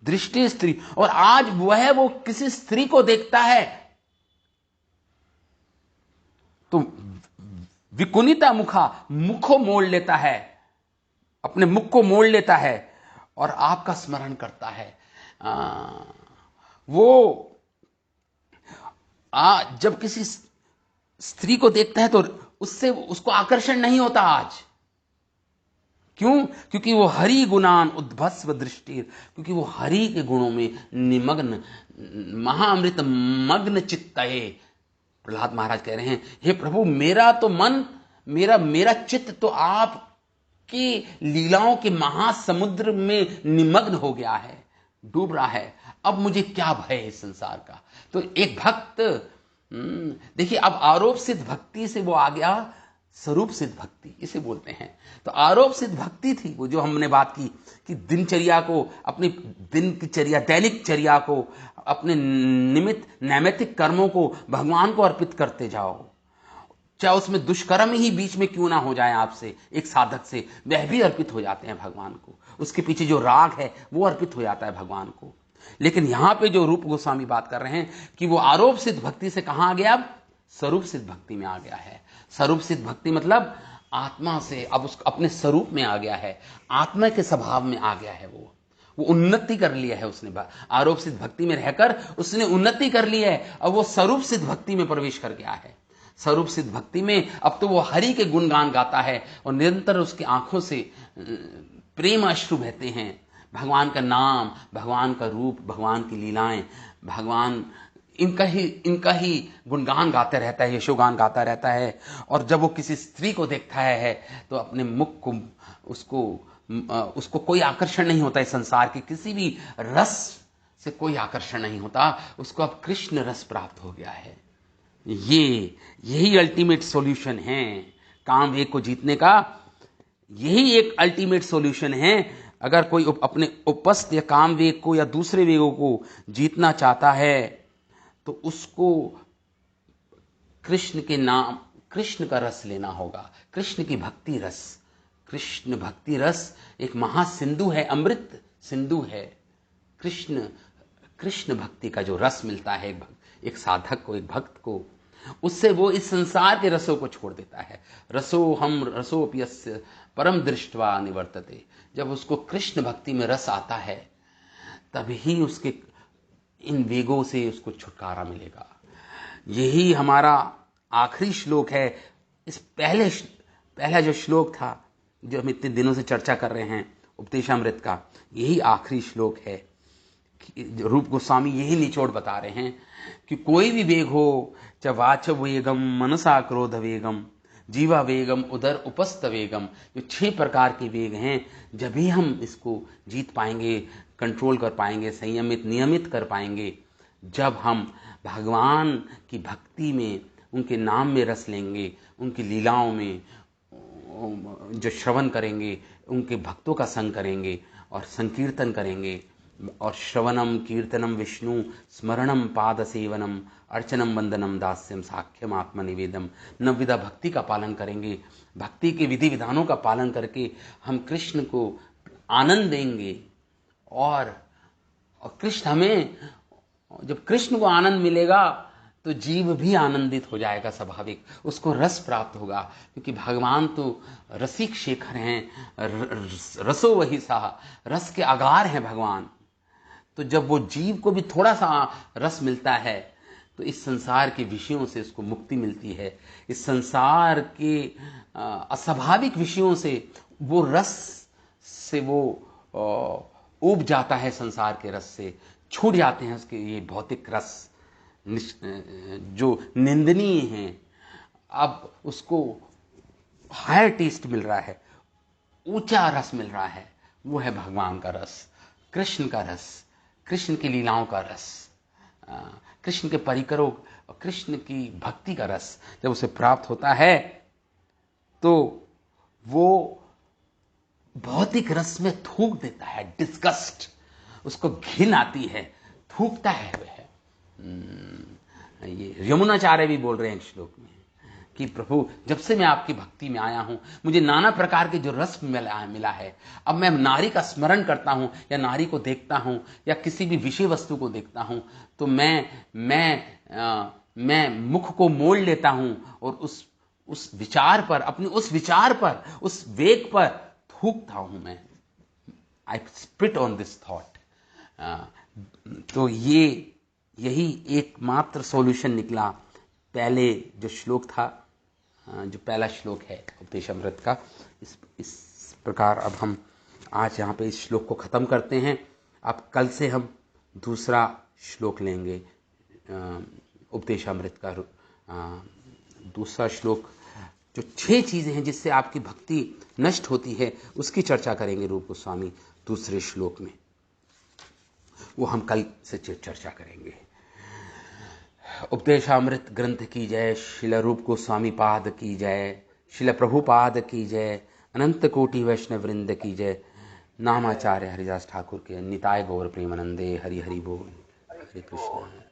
दृष्टि स्त्री, और आज वो किसी स्त्री को देखता है तो विकुनिता मुखो मोड़ लेता है, अपने मुख को मोड़ लेता है और आपका स्मरण करता है। जब किसी स्त्री को देखता है तो उसको आकर्षण नहीं होता आज। क्यों? क्योंकि वो हरि गुणान उद्भस्व दृष्टि, क्योंकि वो हरि के गुणों में निमग्न, महाअमृत मग्न चित्त है। प्रहलाद महाराज कह रहे हैं, हे प्रभु, मेरा तो मन, मेरा चित्त तो आपकी लीलाओं के महासमुद्र में निमग्न हो गया है, डूब रहा है। अब मुझे क्या भय है इस संसार का। तो एक भक्त, देखिए, अब आरोप सिद्ध भक्ति से वो आ गया स्वरूप सिद्ध भक्ति, इसे बोलते हैं। तो आरोप सिद्ध भक्ति थी वो, जो हमने बात की कि दिनचर्या को, अपनी दिन की चर्या, दैनिक चर्या को, अपने नैमित्तिक कर्मों को भगवान को अर्पित करते जाओ, चाहे उसमें दुष्कर्म ही बीच में क्यों ना हो जाए आपसे, एक साधक से, वह भी अर्पित हो जाते हैं भगवान को। उसके पीछे जो राग है वो अर्पित हो जाता है भगवान को। लेकिन यहां पे जो रूप गोस्वामी बात कर रहे हैं कि वो आरोप सिद्ध भक्ति से कहां आ गया, अब स्वरूप सिद्ध भक्ति में आ गया है। स्वरूप सिद्ध भक्ति मतलब आत्मा से अब उसको अपने स्वरूप में आ गया है, आत्मा के स्वभाव में आ गया है। वो उन्नति कर लिया है उसने, आरोप सिद्ध भक्ति में रहकर उसने उन्नति कर ली है। अब वो स्वरूप सिद्ध भक्ति में प्रवेश कर गया है। स्वरूप सिद्ध भक्ति में अब तो वो हरि के गुणगान गाता है और निरंतर उसकी आंखों से प्रेम अश्रु बहते हैं। भगवान का नाम, भगवान का रूप, भगवान की लीलाएं, भगवान इनका ही गुणगान गाते रहता है, यशोगान गाता रहता है। और जब वो किसी स्त्री को देखता है तो अपने मुख को उसको कोई आकर्षण नहीं होता है, संसार के किसी भी रस से कोई आकर्षण नहीं होता, उसको अब कृष्ण रस प्राप्त हो गया है। यही अल्टीमेट सॉल्यूशन है काम वेग को जीतने का। यही एक अल्टीमेट सॉल्यूशन है। अगर कोई अपने उपस्थ या काम वेग को या दूसरे वेगों को जीतना चाहता है तो उसको कृष्ण के नाम, कृष्ण का रस लेना होगा, कृष्ण की भक्ति रस। कृष्ण भक्ति रस एक महासिंधु है, अमृत सिंधु है। कृष्ण भक्ति का जो रस मिलता है एक साधक को, एक भक्त को, उससे वो इस संसार के रसों को छोड़ देता है। रसोप्यस्य परम दृष्ट्वा निवर्तते। जब उसको कृष्ण भक्ति में रस आता है तभी उसके इन वेगों से उसको छुटकारा मिलेगा। यही हमारा आखिरी श्लोक है। इस पहला जो श्लोक था जो हम इतने दिनों से चर्चा कर रहे हैं उपदेशामृत का, यही आखिरी श्लोक है। रूप गोस्वामी यही निचोड़ बता रहे हैं कि कोई भी वेग हो, चाहे वाच वेगम, मनसा क्रोध वेगम, जीवा वेगम, उदर उपस्थ वेगम, जो 6 प्रकार के वेग हैं, जब भी हम इसको जीत पाएंगे, कंट्रोल कर पाएंगे, संयमित नियमित कर पाएंगे, जब हम भगवान की भक्ति में, उनके नाम में रस लेंगे, उनकी लीलाओं में जो श्रवण करेंगे, उनके भक्तों का संग करेंगे और संकीर्तन करेंगे, और श्रवणम कीर्तनम विष्णु स्मरणम पाद सेवनम अर्चनम वंदनम दास्यम साख्यम आत्मनिवेदम, नवविधा भक्ति का पालन करेंगे, भक्ति के विधि विधानों का पालन करके हम कृष्ण को आनंद देंगे। और कृष्ण हमें, जब कृष्ण को आनंद मिलेगा तो जीव भी आनंदित हो जाएगा, स्वाभाविक उसको रस प्राप्त होगा, क्योंकि भगवान तो रसिक शेखर हैं, रसो वही सा, रस के आगार हैं भगवान। तो जब वो जीव को भी थोड़ा सा रस मिलता है तो इस संसार के विषयों से उसको मुक्ति मिलती है। इस संसार के अस्वाभाविक विषयों से वो रस से वो ऊब जाता है, संसार के रस से छूट जाते हैं उसके ये भौतिक रस जो निंदनीय हैं। अब उसको हायर टेस्ट मिल रहा है, ऊंचा रस मिल रहा है, वो है भगवान का रस, कृष्ण का रस, कृष्ण की लीलाओं का रस, कृष्ण के परिकरों, कृष्ण की भक्ति का रस जब उसे प्राप्त होता है तो वो भौतिक रस में थूक देता है, डिस्गस्ट, उसको घिन आती है, थूकता है वह। ये यमुनाचार्य भी बोल रहे हैं श्लोक में कि प्रभु जब से मैं आपकी भक्ति में आया हूं, मुझे नाना प्रकार के जो रस मिला है, अब मैं नारी का स्मरण करता हूं या नारी को देखता हूं या किसी भी विषय वस्तु को देखता हूं तो मैं मुख को मोड़ लेता हूं और उस विचार पर, अपने उस विचार पर, उस वेग पर थूकता हूं मैं। आई स्पिट ऑन दिस थॉट। तो यही एकमात्र सॉल्यूशन निकला। पहले जो श्लोक था, जो पहला श्लोक है उपदेशामृत का, इस प्रकार अब हम आज यहाँ पे इस श्लोक को ख़त्म करते हैं। अब कल से हम दूसरा श्लोक लेंगे उपदेशामृत का। दूसरा श्लोक जो 6 चीज़ें हैं जिससे आपकी भक्ति नष्ट होती है उसकी चर्चा करेंगे रूप गोस्वामी दूसरे श्लोक में। वो हम कल से चर्चा करेंगे। उपदेशामृत ग्रंथ की जय, शिला रूप गोस्वामी पाद की जय, शिला प्रभुपाद की जय, अनंत कोटि वैष्णव वृंद की जय, नामाचार्य हरिदास ठाकुर के निताय गौर प्रेमानंदे। हरि हरि बोल। हरे कृष्ण।